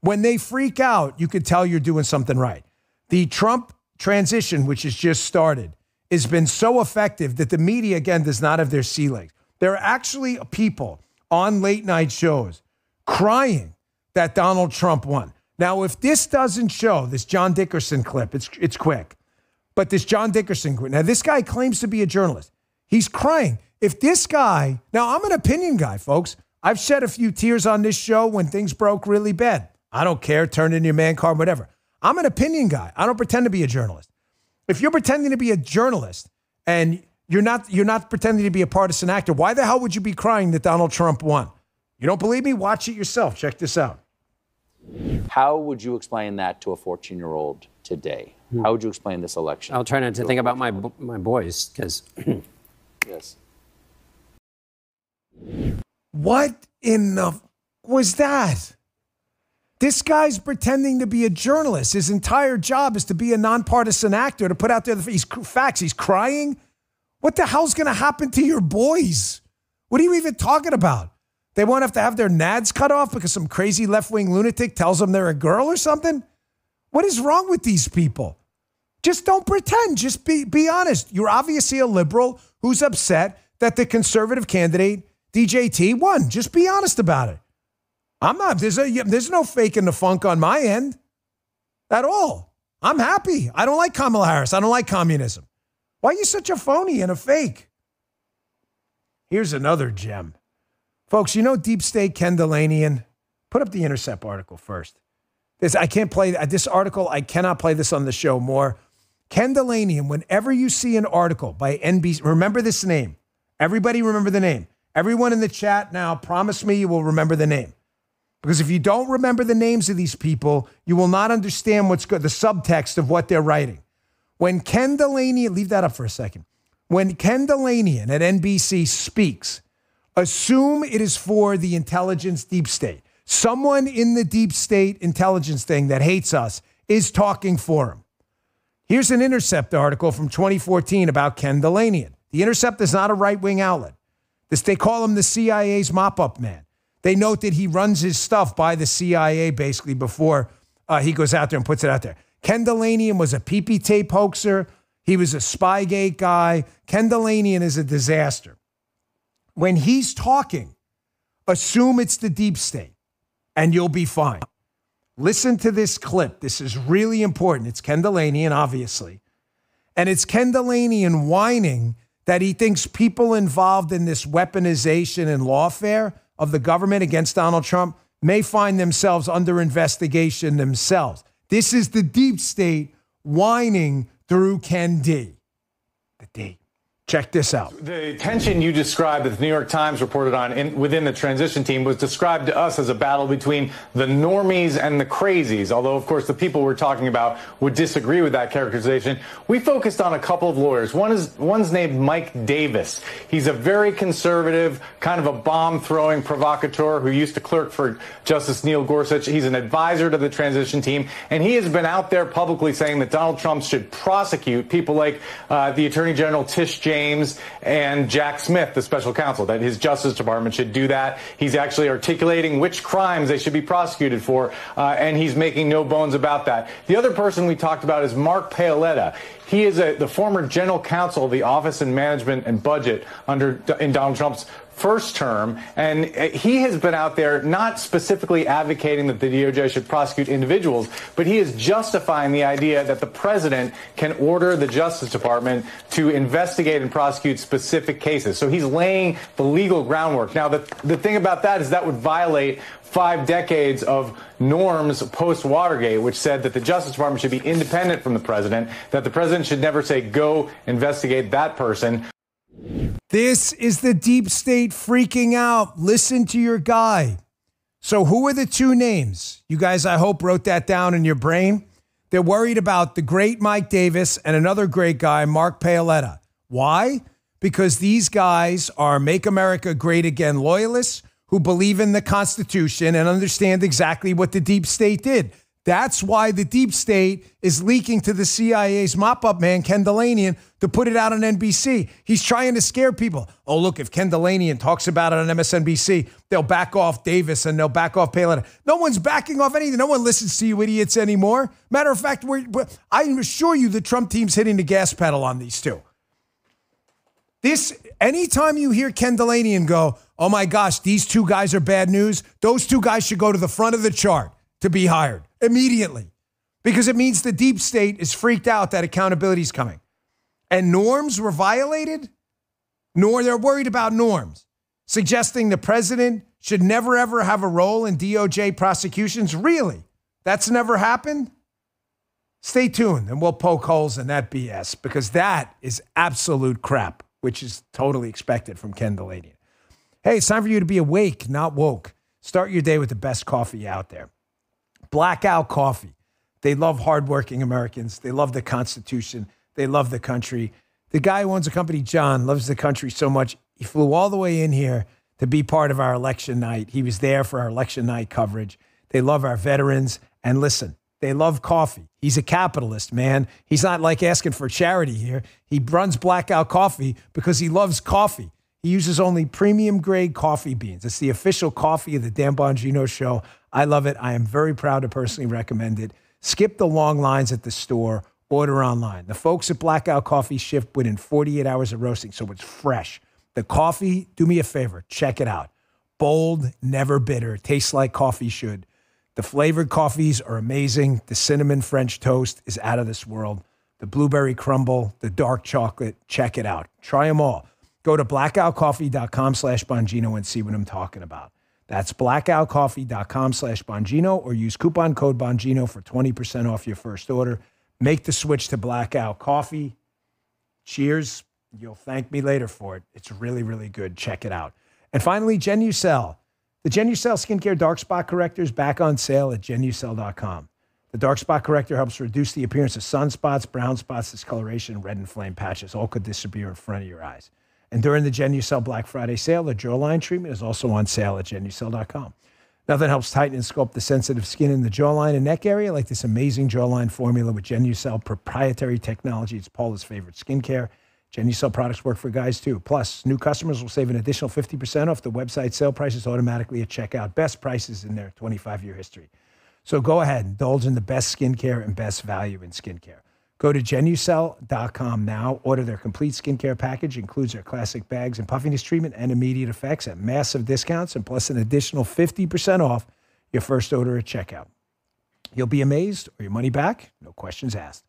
A: When they freak out, you can tell you're doing something right. The Trump transition, which has just started, has been so effective that the media, again, does not have their sea legs. There are actually people on late night shows crying that Donald Trump won. Now, if this doesn't show, this John Dickerson clip, it's quick, but this John Dickerson clip, now this guy claims to be a journalist. He's crying. If this guy, now I'm an opinion guy, folks. I've shed a few tears on this show when things broke really bad. I don't care, turn in your man card, whatever. I'm an opinion guy. I don't pretend to be a journalist. If you're pretending to be a journalist and you're not pretending to be a partisan actor, why the hell would you be crying that Donald Trump won? You don't believe me? Watch it yourself. Check this out.
E: How would you explain that to a 14-year-old today? How would you explain this election?
F: I'll try not to think about my boys, because...
E: Yes.
A: What in the was that? This guy's pretending to be a journalist. His entire job is to be a nonpartisan actor, to put out there the facts. He's crying. What the hell's going to happen to your boys? What are you even talking about? They won't have to have their nads cut off because some crazy left-wing lunatic tells them they're a girl or something? What is wrong with these people? Just don't pretend. Just be honest. You're obviously a liberal who's upset that the conservative candidate, DJT, won. Just be honest about it. I'm not. There's no faking the funk on my end at all. I'm happy. I don't like Kamala Harris. I don't like communism. Why are you such a phony and a fake? Here's another gem. Folks, you know Deep State Ken Delanian? Put up the Intercept article first. I can't play this article. I cannot play this on the show more. Ken Delanian, whenever you see an article by NBC, remember this name. Everybody remember the name. Everyone in the chat now, promise me you will remember the name. Because if you don't remember the names of these people, you will not understand what's good, the subtext of what they're writing. When Ken Delanian, leave that up for a second. When Ken Delanian at NBC speaks, assume it is for the intelligence deep state. Someone in the deep state intelligence thing that hates us is talking for him. Here's an Intercept article from 2014 about Ken Delanian. The Intercept is not a right-wing outlet. They call him the CIA's mop-up man. They note that he runs his stuff by the CIA basically before he goes out there and puts it out there. Ken Delanian was a PP tape hoaxer. He was a Spygate guy. Ken Delanian is a disaster. When he's talking, assume it's the deep state and you'll be fine. Listen to this clip. This is really important. It's Ken Delanian, obviously. And it's Ken Delanian whining that he thinks people involved in this weaponization and lawfare of the government against Donald Trump may find themselves under investigation themselves. This is the deep state whining through Ken D. The D. Check this out.
H: The tension you described that the New York Times reported on within the transition team was described to us as a battle between the normies and the crazies, although, of course, the people we're talking about would disagree with that characterization. We focused on a couple of lawyers. One's named Mike Davis. He's a very conservative, kind of a bomb-throwing provocateur who used to clerk for Justice Neil Gorsuch. He's an advisor to the transition team, and he has been out there publicly saying that Donald Trump should prosecute people like the Attorney General Tish James and Jack Smith, the special counsel, that his Justice Department should do that. He's actually articulating which crimes they should be prosecuted for, and he's making no bones about that. The other person we talked about is Mark Paoletta. He is the former general counsel of the Office of Management and Budget in Donald Trump's first term, and he has been out there not specifically advocating that the DOJ should prosecute individuals, but he is justifying the idea that the president can order the Justice Department to investigate and prosecute specific cases. So he's laying the legal groundwork. Now, the thing about that is that would violate 5 decades of norms post-Watergate, which said that the Justice Department should be independent from the president, that the president should never say, go investigate that person.
A: This is the deep state freaking out. Listen to your guy. So who are the two names? You guys, I hope, wrote that down in your brain. They're worried about the great Mike Davis and another great guy, Mark Paoletta. Why? Because these guys are Make America Great Again loyalists who believe in the Constitution and understand exactly what the deep state did. That's why the deep state is leaking to the CIA's mop-up man, Ken Delanian, to put it out on NBC. He's trying to scare people. Oh, look, if Ken Delanian talks about it on MSNBC, they'll back off Davis and they'll back off Paoletta. No one's backing off anything. No one listens to you idiots anymore. Matter of fact, I assure you the Trump team's hitting the gas pedal on these two. Anytime you hear Ken Delanian go, oh my gosh, these two guys are bad news, those two guys should go to the front of the chart to be hired immediately, because it means the deep state is freaked out that accountability is coming. And norms were violated? They're worried about norms, suggesting the president should never, ever have a role in DOJ prosecutions. Really? That's never happened? Stay tuned and we'll poke holes in that BS, because that is absolute crap, which is totally expected from Ken Delanian. Hey, it's time for you to be awake, not woke. Start your day with the best coffee out there. Blackout Coffee. They love hardworking Americans. They love the Constitution. They love the country. The guy who owns the company, John, loves the country so much, he flew all the way in here to be part of our election night. He was there for our election night coverage. They love our veterans. And listen, they love coffee. He's a capitalist, man. He's not like asking for charity here. He runs Blackout Coffee because he loves coffee. He uses only premium grade coffee beans. It's the official coffee of the Dan Bongino Show. I love it. I am very proud to personally recommend it. Skip the long lines at the store. Order online. The folks at Blackout Coffee ship within 48 hours of roasting, so it's fresh. The coffee, do me a favor, check it out. Bold, never bitter. Tastes like coffee should. The flavored coffees are amazing. The cinnamon French toast is out of this world. The blueberry crumble, the dark chocolate, check it out. Try them all. Go to blackoutcoffee.com/Bongino and see what I'm talking about. That's blackoutcoffee.com/Bongino, or use coupon code Bongino for 20% off your first order. Make the switch to Blackout Coffee. Cheers. You'll thank me later for it. It's really, really good. Check it out. And finally, Genucel. The Genucel Skincare Dark Spot Corrector is back on sale at genucel.com. The Dark Spot Corrector helps reduce the appearance of sunspots, brown spots, discoloration, red and flame patches. All could disappear in front of your eyes. And during the Genucel Black Friday sale, the jawline treatment is also on sale at genucel.com. Nothing helps tighten and sculpt the sensitive skin in the jawline and neck area like this amazing jawline formula with Genucel proprietary technology. It's Paula's favorite skincare. Genucel products work for guys too. Plus, new customers will save an additional 50% off the website sale prices automatically at checkout. Best prices in their 25-year history. So go ahead, indulge in the best skincare and best value in skincare. Go to genucel.com now. Order their complete skincare package. Includes their classic bags and puffiness treatment and immediate effects at massive discounts and plus an additional 50% off your first order at checkout. You'll be amazed or your money back, no questions asked.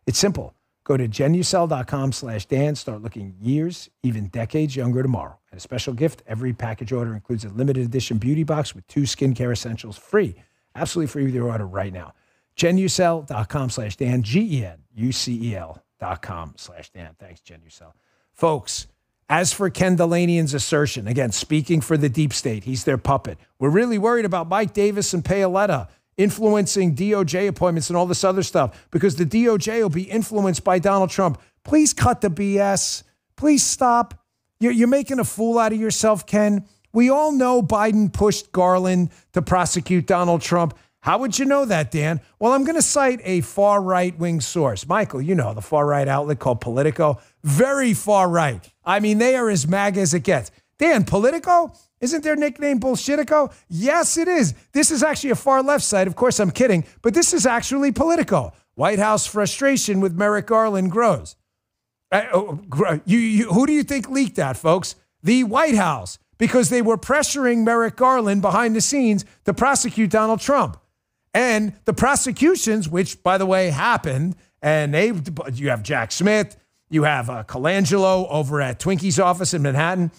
A: It's simple. Go to genucel.com/Dan. Start looking years, even decades younger tomorrow. And a special gift, every package order includes a limited edition beauty box with 2 skincare essentials free. Absolutely free with your order right now. genucel.com/Dan, genucel.com/Dan. Thanks, Genucel. Folks, as for Ken Delanian's assertion, again, speaking for the deep state, he's their puppet. We're really worried about Mike Davis and Paoletta influencing DOJ appointments and all this other stuff because the DOJ will be influenced by Donald Trump. Please cut the BS. Please stop. You're making a fool out of yourself, Ken. We all know Biden pushed Garland to prosecute Donald Trump. How would you know that, Dan? Well, I'm going to cite a far right-wing source. Michael, you know, the far-right outlet called Politico. Very far right. I mean, they are as MAGA as it gets. Dan, Politico? Isn't their nickname Bullshitico? Yes, it is. This is actually a far-left site. Of course, I'm kidding. But this is actually Politico. White House frustration with Merrick Garland grows. Who do you think leaked that, folks? The White House. Because they were pressuring Merrick Garland behind the scenes to prosecute Donald Trump. And the prosecutions, which, by the way, happened, and you have Jack Smith, you have Colangelo over at Twinkie's office in Manhattan.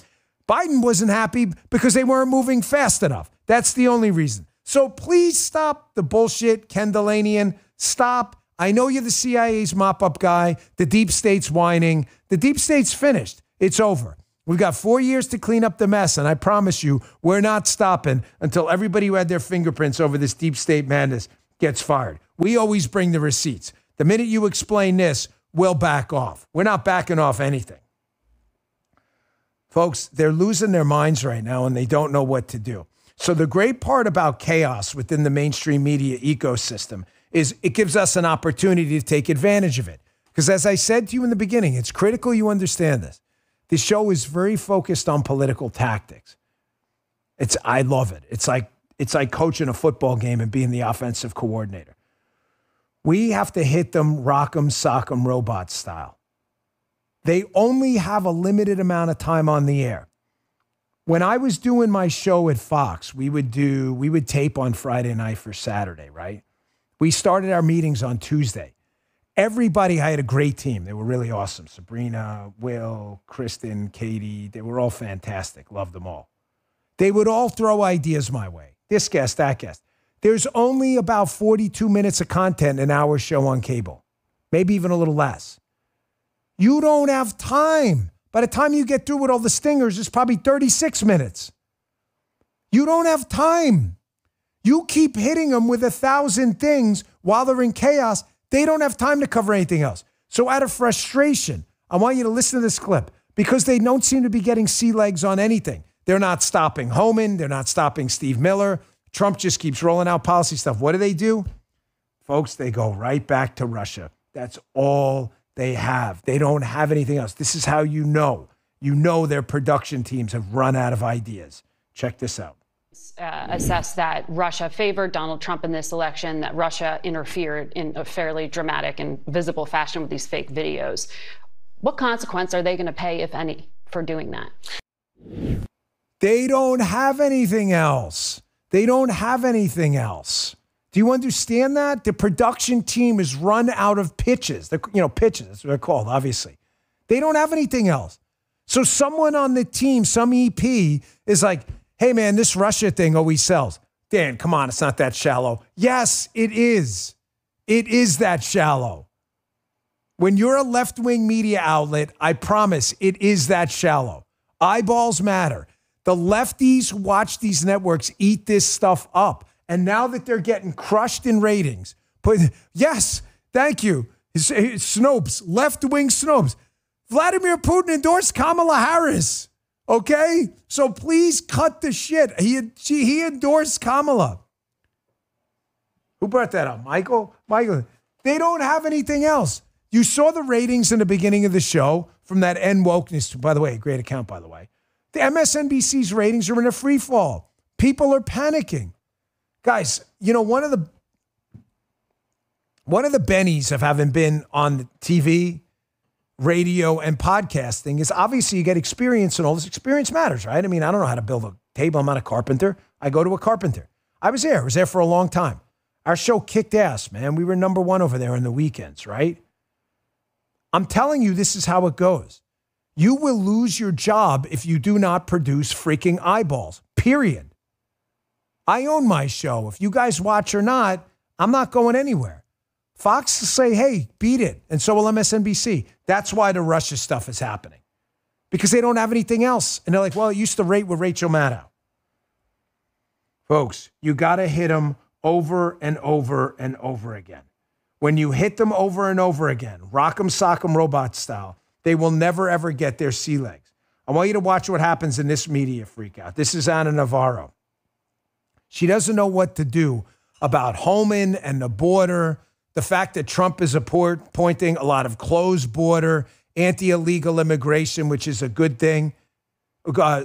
A: Biden wasn't happy because they weren't moving fast enough. That's the only reason. So please stop the bullshit, Ken Delanian. Stop. I know you're the CIA's mop-up guy. The deep state's whining. The deep state's finished. It's over. We've got 4 years to clean up the mess, and I promise you, we're not stopping until everybody who had their fingerprints over this deep state madness gets fired. We always bring the receipts. The minute you explain this, we'll back off. We're not backing off anything. Folks, they're losing their minds right now, and they don't know what to do. So the great part about chaos within the mainstream media ecosystem is it gives us an opportunity to take advantage of it. Because as I said to you in the beginning, it's critical you understand this. This show is very focused on political tactics. I love it. It's like coaching a football game and being the offensive coordinator. We have to hit them, rock them, sock them, robot style. They only have a limited amount of time on the air. When I was doing my show at Fox, we would tape on Friday night for Saturday, right? We started our meetings on Tuesday. Everybody, I had a great team. They were really awesome. Sabrina, Will, Kristen, Katie, they were all fantastic. Loved them all. They would all throw ideas my way. This guest, that guest. There's only about 42 minutes of content in our show on cable. Maybe even a little less. You don't have time. By the time you get through with all the stingers, it's probably 36 minutes. You don't have time. You keep hitting them with 1,000 things while they're in chaos. They don't have time to cover anything else. So out of frustration, I want you to listen to this clip because they don't seem to be getting sea legs on anything. They're not stopping Homan. They're not stopping Steve Miller. Trump just keeps rolling out policy stuff. What do? Folks, they go right back to Russia. That's all they have. They don't have anything else. This is how you know. You know their production teams have run out of ideas. Check this out.
I: Assess that Russia favored Donald Trump in this election, that Russia interfered in a fairly dramatic and visible fashion with these fake videos. What consequence are they going to pay, if any, for doing that?
A: They don't have anything else. They don't have anything else. Do you understand that? The production team is run out of pitches. Pitches, that's what they're called, obviously. They don't have anything else. So someone on the team, some EP, is like, hey, man, this Russia thing always sells. Dan, come on, it's not that shallow. Yes, it is. It is that shallow. When you're a left-wing media outlet, I promise it is that shallow. Eyeballs matter. The lefties who watch these networks eat this stuff up. And now that they're getting crushed in ratings, yes, thank you. Snopes, left-wing Snopes. Vladimir Putin endorsed Kamala Harris. Okay? So please cut the shit. He endorsed Kamala. Who brought that up? Michael? They don't have anything else. You saw the ratings in the beginning of the show from that End Wokeness. By the way, great account, by the way. The MSNBC's ratings are in a free fall. People are panicking. Guys, you know, one of the bennies of having been on TV, radio, and podcasting is obviously you get experience, and all this experience matters, right? I mean, I don't know how to build a table. I'm not a carpenter. I go to a carpenter. I was there for a long time. Our show kicked ass, man. We were number one over there on the weekends, right? I'm telling you, this is how it goes. You will lose your job if you do not produce freaking eyeballs, period. I own my show. If you guys watch or not, I'm not going anywhere. Fox will say, hey, beat it. And so will MSNBC. That's why the Russia stuff is happening. Because they don't have anything else. And they're like, well, it used to rate with Rachel Maddow. Folks, you got to hit them over and over and over again. When you hit them over and over again, rock'em sock'em robot style, they will never, ever get their sea legs. I want you to watch what happens in this media freakout. This is Ana Navarro. She doesn't know what to do about Holman and the border, the fact that Trump is appointing a lot of closed border, anti-illegal immigration, which is a good thing,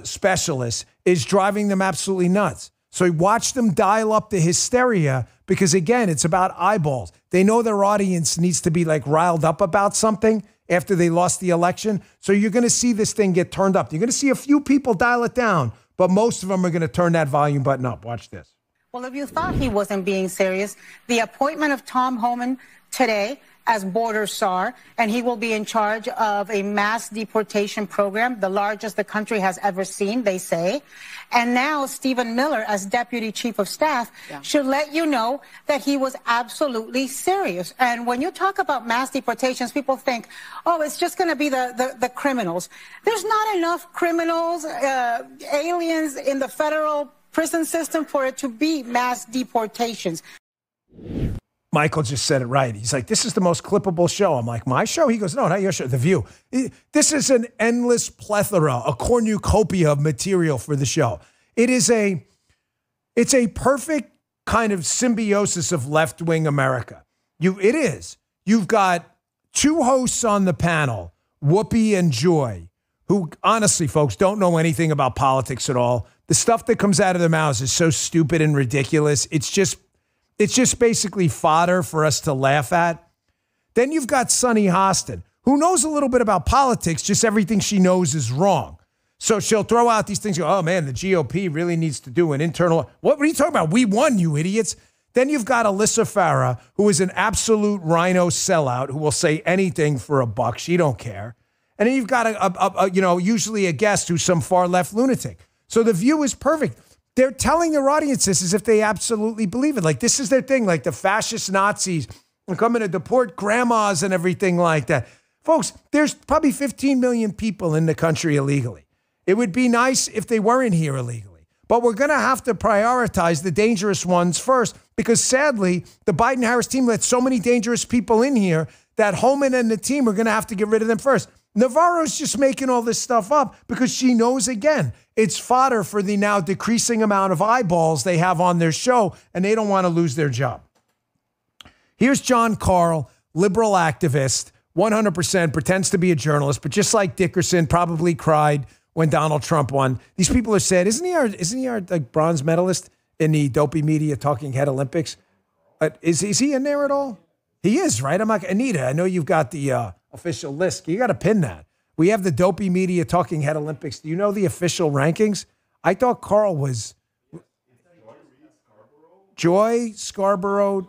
A: specialists, is driving them absolutely nuts. So watch them dial up the hysteria because, again, it's about eyeballs. They know their audience needs to be like riled up about something after they lost the election. So you're going to see this thing get turned up. You're going to see a few people dial it down, but most of them are going to turn that volume button up. Watch this.
J: Well, if you thought he wasn't being serious, the appointment of Tom Homan today as border czar, and he will be in charge of a mass deportation program, the largest the country has ever seen, they say. And now Stephen Miller, as deputy chief of staff, should let you know that he was absolutely serious. And when you talk about mass deportations, people think, oh, it's just going to be the criminals. There's not enough criminals, aliens in the federal prison system for it to be mass deportations.
A: Michael just said it right. He's like, this is the most clippable show. I'm like, my show? He goes, no, not your show, The View. This is an endless plethora, a cornucopia of material for the show. It's a perfect kind of symbiosis of left-wing America. It is. You've got two hosts on the panel, Whoopi and Joy, who honestly, folks, don't know anything about politics at all. The stuff that comes out of their mouths is so stupid and ridiculous. It's just basically fodder for us to laugh at. Then you've got Sunny Hostin, who knows a little bit about politics, just everything she knows is wrong. So she'll throw out these things, oh man, the GOP really needs to do an internal, what are you talking about? We won, you idiots. Then you've got Alyssa Farah, who is an absolute rhino sellout, who will say anything for a buck. She don't care. And then you've got usually a guest who's some far left lunatic. So The View is perfect. They're telling their audiences as if they absolutely believe it. Like, this is their thing, like the fascist Nazis are coming to deport grandmas and everything like that. Folks, there's probably 15 million people in the country illegally. It would be nice if they weren't here illegally. But we're going to have to prioritize the dangerous ones first because, sadly, the Biden-Harris team let so many dangerous people in here that Holman and the team are going to have to get rid of them first. Navarro's just making all this stuff up because she knows, again, it's fodder for the now decreasing amount of eyeballs they have on their show, and they don't want to lose their job. Here's John Karl, liberal activist, 100%, pretends to be a journalist, but just like Dickerson, probably cried when Donald Trump won. These people are sad. Isn't he our like bronze medalist in the Dopey Media Talking Head Olympics? Is he in there at all? He is, right? I'm like, Anita, I know you've got the official list. You got to pin that. We have the Dopey Media Talking Head Olympics. Do you know the official rankings? I thought Carl was Joy Scarborough.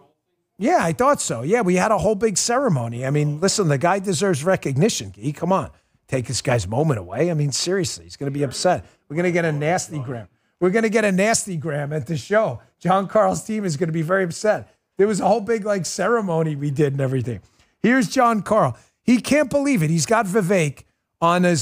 A: Yeah, I thought so. Yeah, we had a whole big ceremony. I mean, listen, the guy deserves recognition. Come on. Take this guy's moment away. I mean, seriously, he's going to be upset. We're going to get a nasty gram. We're going to get a nasty gram at the show. John Karl's team is going to be very upset. There was a whole big ceremony we did and everything. Here's John Karl. He can't believe it. He's got Vivek on his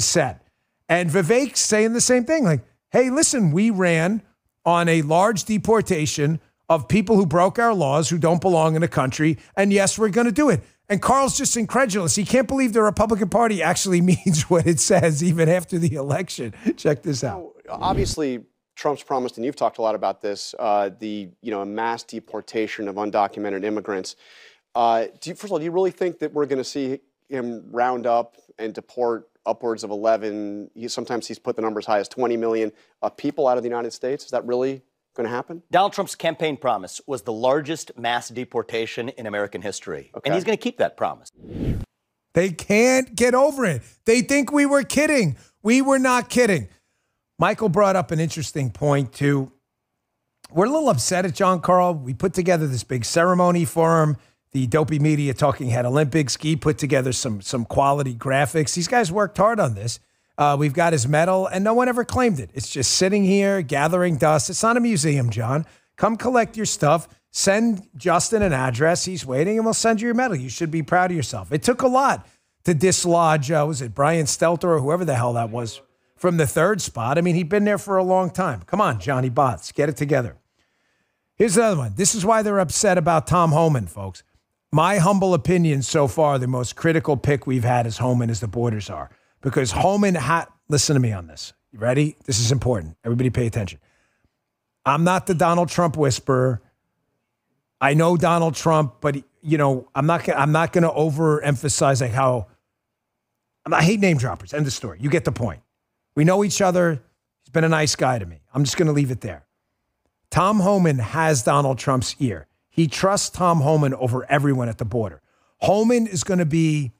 A: set. And Vivek's saying the same thing. Like, hey, listen, we ran on a large deportation of people who broke our laws, who don't belong in the country. And yes, we're going to do it. And Carl's just incredulous. He can't believe the Republican Party actually means what it says even after the election. Check this out.
L: Obviously, Trump's promised, and you've talked a lot about this, a mass deportation of undocumented immigrants. First of all, do you really think that we're going to see him round up and deport upwards of 11, sometimes he's put the number as high as 20 million people out of the United States? Is that really going to happen?
M: Donald Trump's campaign promise was the largest mass deportation in American history. Okay. And he's going to keep that promise.
A: They can't get over it. They think we were kidding. We were not kidding. Michael brought up an interesting point, too. We're a little upset at John Carl. We put together this big ceremony for him. The Dopey Media Talking Head Olympics. He put together some quality graphics. These guys worked hard on this. We've got his medal, and no one ever claimed it. It's just sitting here, gathering dust. It's not a museum, John. Come collect your stuff. Send Justin an address. He's waiting, and we'll send you your medal. You should be proud of yourself. It took a lot to dislodge, was it Brian Stelter or whoever the hell that was, from the third spot. I mean, he'd been there for a long time. Come on, Johnny Botts, get it together. Here's another one. This is why they're upset about Tom Homan, folks. My humble opinion so far, the most critical pick we've had is Homan as the border czar. Because Homan listen to me on this. You ready? This is important. Everybody pay attention. I'm not the Donald Trump whisperer. I know Donald Trump, but I'm not going to overemphasize like how I hate name droppers. End of story. You get the point. We know each other. He's been a nice guy to me. I'm just going to leave it there. Tom Homan has Donald Trump's ear. He trusts Tom Homan over everyone at the border. Homan is going to be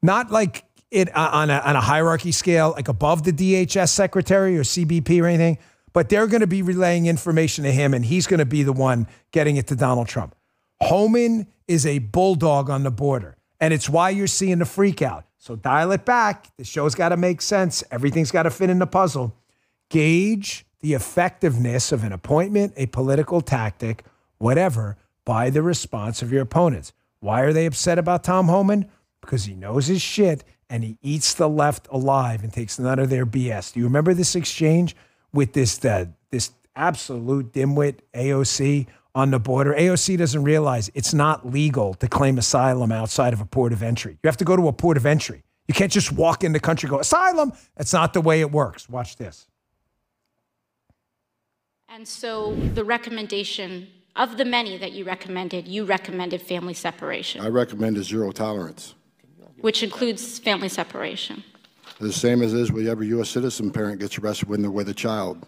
A: not like it on a hierarchy scale, like above the DHS secretary or CBP or anything, but they're going to be relaying information to him, and he's going to be the one getting it to Donald Trump. Homan is a bulldog on the border, and it's why you're seeing the freak out. So dial it back. The show's got to make sense. Everything's got to fit in the puzzle. Gauge the effectiveness of an appointment, a political tactic, whatever, by the response of your opponents. Why are they upset about Tom Homan? Because he knows his shit and he eats the left alive and takes none of their BS. Do you remember this exchange with this absolute dimwit AOC on the border? AOC doesn't realize it's not legal to claim asylum outside of a port of entry. You have to go to a port of entry. You can't just walk in the country and go, asylum. That's not the way it works. Watch this.
N: And so the recommendation of the many that you recommended family separation.
X: I recommended zero tolerance.
N: Which includes family separation.
X: The same as is with every U.S. citizen parent gets arrested when they're with a child.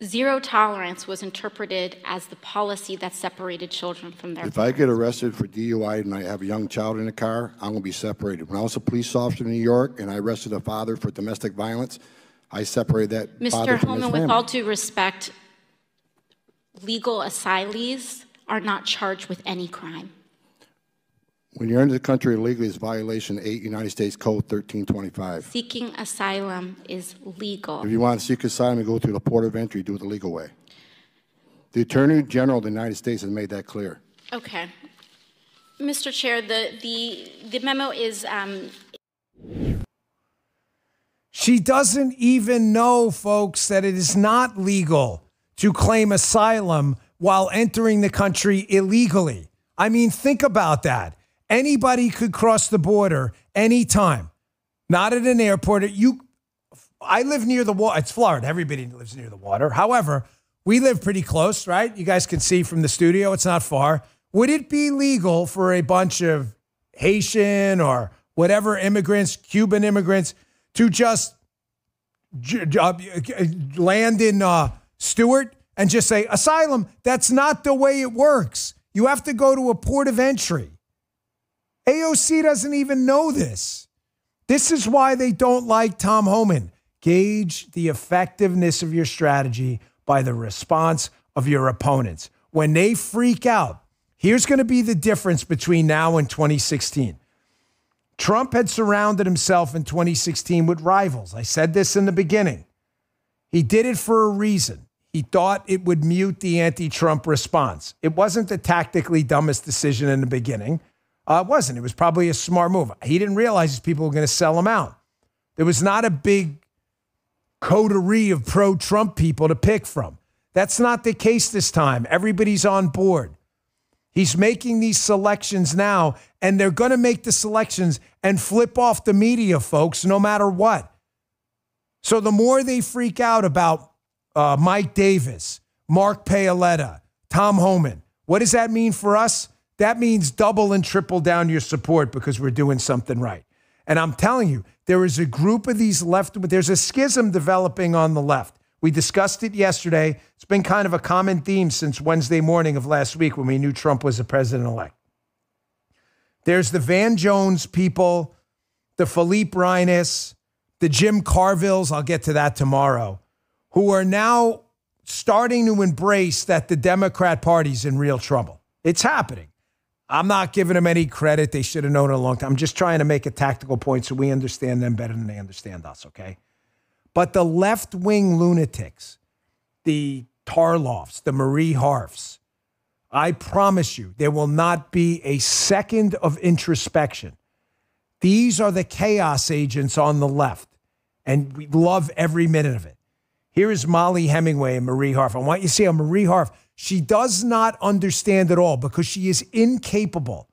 N: Zero tolerance was interpreted as the policy that separated children from their
X: If I get arrested for DUI and I have a young child in the car, I'm going to be separated. When I was a police officer in New York and I arrested a father for domestic violence, I separated that father from his
N: Mr. Holman,
X: family.
N: with all due respect, legal asylees are not charged with any crime.
X: When you're into the country illegally, it's violation 8 United States Code 1325.
N: Seeking asylum is legal.
X: If you want to seek asylum and go through the port of entry, do it the legal way. The Attorney General of the United States has made that clear.
N: Okay. Mr. Chair, the memo is...
A: She doesn't even know, folks, that it is not legal to claim asylum while entering the country illegally. I mean, think about that. Anybody could cross the border anytime. Not at an airport. I live near the water. It's Florida. Everybody lives near the water. However, we live pretty close, right? You guys can see from the studio. It's not far. Would it be legal for a bunch of Haitian or whatever immigrants, Cuban immigrants, to just land in Stewart and just say, asylum? That's not the way it works. You have to go to a port of entry. AOC doesn't even know this. This is why they don't like Tom Homan. Gauge the effectiveness of your strategy by the response of your opponents. When they freak out, here's going to be the difference between now and 2016. Trump had surrounded himself in 2016 with rivals. I said this in the beginning. He did it for a reason. He thought it would mute the anti-Trump response. It wasn't the tactically dumbest decision in the beginning. It wasn't. It was probably a smart move. He didn't realize these people were going to sell him out. There was not a big coterie of pro-Trump people to pick from. That's not the case this time. Everybody's on board. He's making these selections now, and they're going to make the selections and flip off the media, folks, no matter what. So the more they freak out about Mike Davis, Mark Paoletta, Tom Homan, what does that mean for us? That means double and triple down your support because we're doing something right. And I'm telling you, there is a group of these there's a schism developing on the left. We discussed it yesterday. It's been kind of a common theme since Wednesday morning of last week when we knew Trump was the president-elect. There's the Van Jones people, the Philippe Reines, the Jim Carvilles, I'll get to that tomorrow, who are now starting to embrace that the Democrat Party's in real trouble. It's happening. I'm not giving them any credit. They should have known it a long time. I'm just trying to make a tactical point so we understand them better than they understand us, okay? But the left-wing lunatics, the Tarloffs, the Marie Harfs, I promise you, there will not be a second of introspection. These are the chaos agents on the left, and we love every minute of it. Here is Molly Hemingway and Marie Harf. I want you to see how Marie Harf, she does not understand at all because she is incapable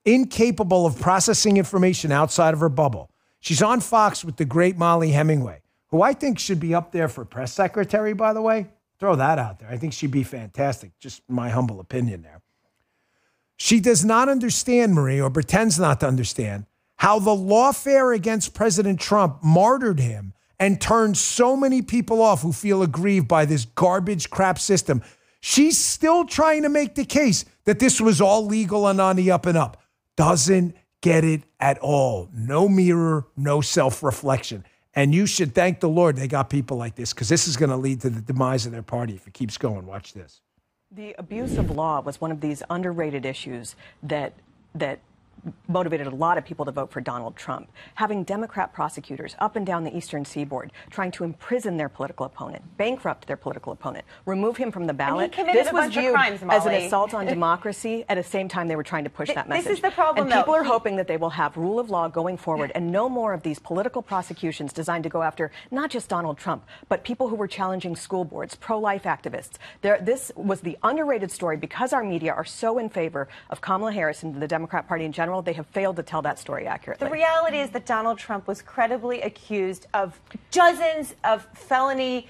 A: of processing information outside of her bubble. She's on Fox with the great Molly Hemingway, who I think should be up there for press secretary, by the way. Throw that out there. I think she'd be fantastic. Just my humble opinion there. She does not understand, Marie, or pretends not to understand, how the lawfare against President Trump martyred him and turned so many people off who feel aggrieved by this garbage crap system. She's still trying to make the case that this was all legal and on the up and up. Doesn't get it at all. No mirror, no self-reflection. And you should thank the Lord they got people like this, because this is going to lead to the demise of their party if it keeps going. Watch this.
O: The abuse of law was one of these underrated issues that motivated a lot of people to vote for Donald Trump. Having Democrat prosecutors up and down the eastern seaboard trying to imprison their political opponent, bankrupt their political opponent, remove him from the ballot. This was viewed as an assault on democracy. At the same time, they were trying to push that message.
Q: This is the problem,
O: and people are hoping that they will have rule of law going forward and no more of these political prosecutions designed to go after not just Donald Trump, but people who were challenging school boards, pro-life activists. This was the underrated story because our media are so in favor of Kamala Harris and the Democrat Party in general. They have failed to tell that story accurately.
Q: The reality is that Donald Trump was credibly accused of dozens of felony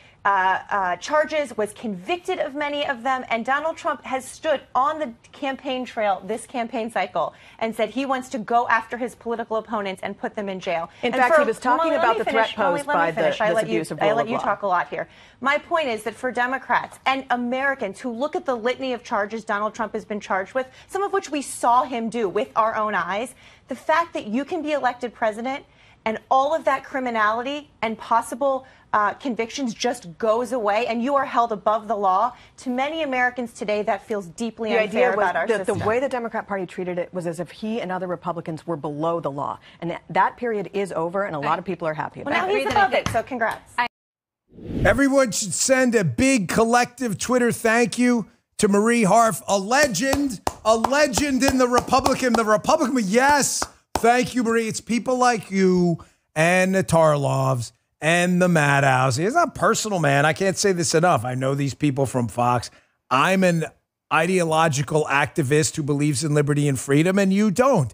Q: charges, was convicted of many of them, and Donald Trump has stood on the campaign trail this campaign cycle and said he wants to go after his political opponents and put them in jail.
O: In fact, he was talking about the threat posed by this abuse of rule of law.
Q: I let you talk a lot here. My point is that for Democrats and Americans who look at the litany of charges Donald Trump has been charged with, some of which we saw him do with our own eyes, the fact that you can be elected president and all of that criminality and possible convictions just goes away and you are held above the law. To many Americans today, that feels deeply unfair about our system.
O: The way the Democrat Party treated it was as if he and other Republicans were below the law. And that period is over, and a lot of people are happy about it.
Q: Well, now he's above it, so congrats.
A: Everyone should send a big collective Twitter thank you to Marie Harf, a legend in the Republican, yes. Thank you, Marie. It's people like you and the Tarloffs and the Maddows. It's not personal, man. I can't say this enough. I know these people from Fox. I'm an ideological activist who believes in liberty and freedom, and you don't.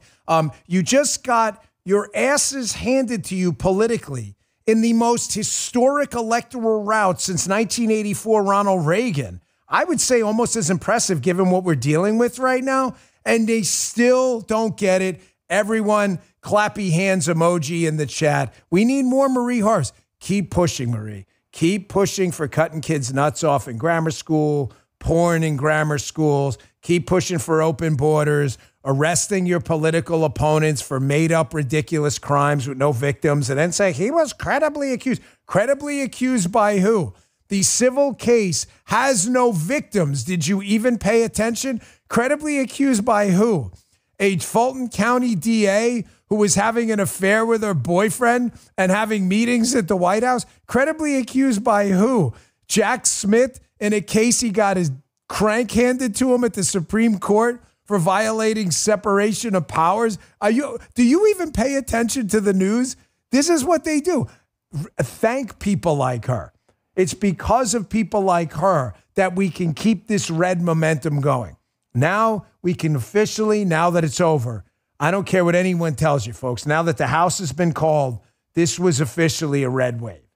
A: You just got your asses handed to you politically in the most historic electoral route since 1984 Ronald Reagan. I would say almost as impressive given what we're dealing with right now, and they still don't get it. Everyone, clappy hands emoji in the chat. We need more Marie Harfs. Keep pushing, Marie. Keep pushing for cutting kids' nuts off in grammar school, porn in grammar schools. Keep pushing for open borders, arresting your political opponents for made-up ridiculous crimes with no victims, and then say he was credibly accused. Credibly accused by who? The civil case has no victims. Did you even pay attention? Credibly accused by who? A Fulton County DA who was having an affair with her boyfriend and having meetings at the White House? Credibly accused by who? Jack Smith in a case he got his crank handed to him at the Supreme Court for for violating separation of powers? Do you even pay attention to the news? This is what they do. Thank people like her. It's because of people like her that we can keep this red momentum going. Now we can officially, now that it's over, I don't care what anyone tells you, folks. Now that the House has been called, this was officially a red wave.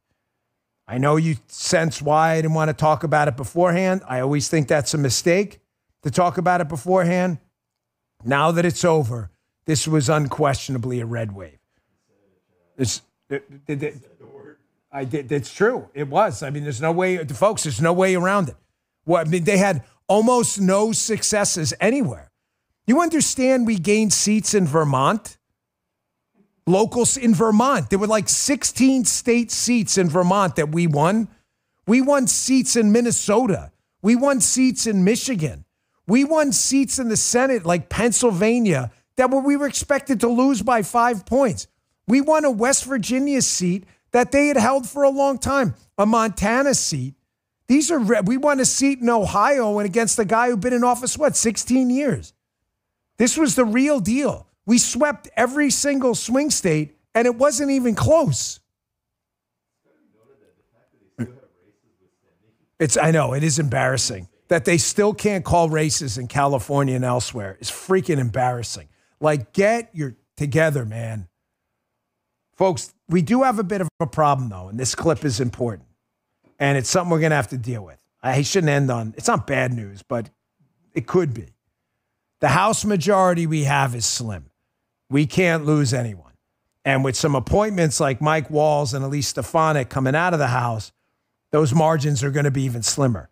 A: I know you sense why I didn't want to talk about it beforehand. I always think that's a mistake to talk about it beforehand. Now that it's over, this was unquestionably a red wave. It's true. It was. I mean, there's no way, folks, there's no way around it. Well, I mean, they had almost no successes anywhere. You understand we gained seats in Vermont? Locals in Vermont. There were like 16 state seats in Vermont that we won. We won seats in Minnesota. We won seats in Michigan. We won seats in the Senate like Pennsylvania that we were expected to lose by 5 points. We won a West Virginia seat that they had held for a long time, a Montana seat. We won a seat in Ohio and against a guy who'd been in office, 16 years. This was the real deal. We swept every single swing state, and it wasn't even close. I know, it is embarrassing. That they still can't call races in California and elsewhere is freaking embarrassing. Like, get your together, man. Folks, we do have a bit of a problem, though, and this clip is important. And it's something we're going to have to deal with. I shouldn't end on, it's not bad news, but it could be. The House majority we have is slim. We can't lose anyone. And with some appointments like Mike Walls and Elise Stefanik coming out of the House, those margins are going to be even slimmer.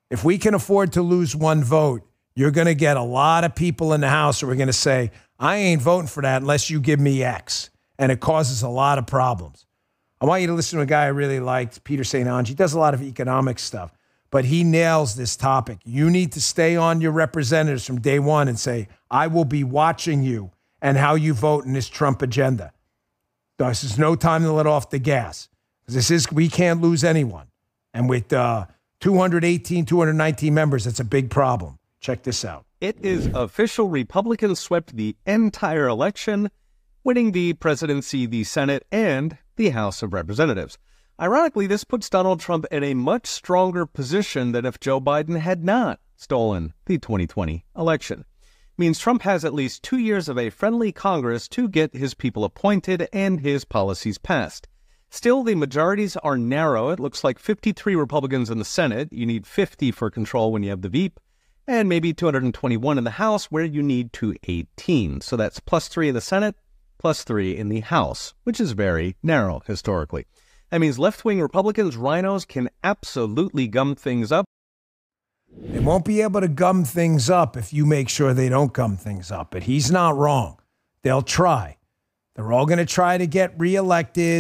A: If we can afford to lose one vote, you're going to get a lot of people in the House who are going to say, I ain't voting for that unless you give me X. And it causes a lot of problems. I want you to listen to a guy I really liked, Peter St. Ange. He does a lot of economic stuff, but he nails this topic. You need to stay on your representatives from day one and say, I will be watching you and how you vote in this Trump agenda. This is no time to let off the gas. We can't lose anyone. And with 219 members, that's a big problem. Check this out.
R: It is official. Republicans swept the entire election, winning the presidency, the Senate, and the House of Representatives. Ironically, this puts Donald Trump in a much stronger position than if Joe Biden had not stolen the 2020 election. Means Trump has at least 2 years of a friendly Congress to get his people appointed and his policies passed. Still, the majorities are narrow. It looks like 53 Republicans in the Senate. You need 50 for control when you have the veep, and maybe 221 in the House where you need 218. So that's +3 in the Senate, +3 in the House, which is very narrow historically. That means left-wing Republicans, rhinos, can absolutely gum things up.
A: They won't be able to gum things up if you make sure they don't gum things up. But he's not wrong. They'll try. They're all going to try to get reelected.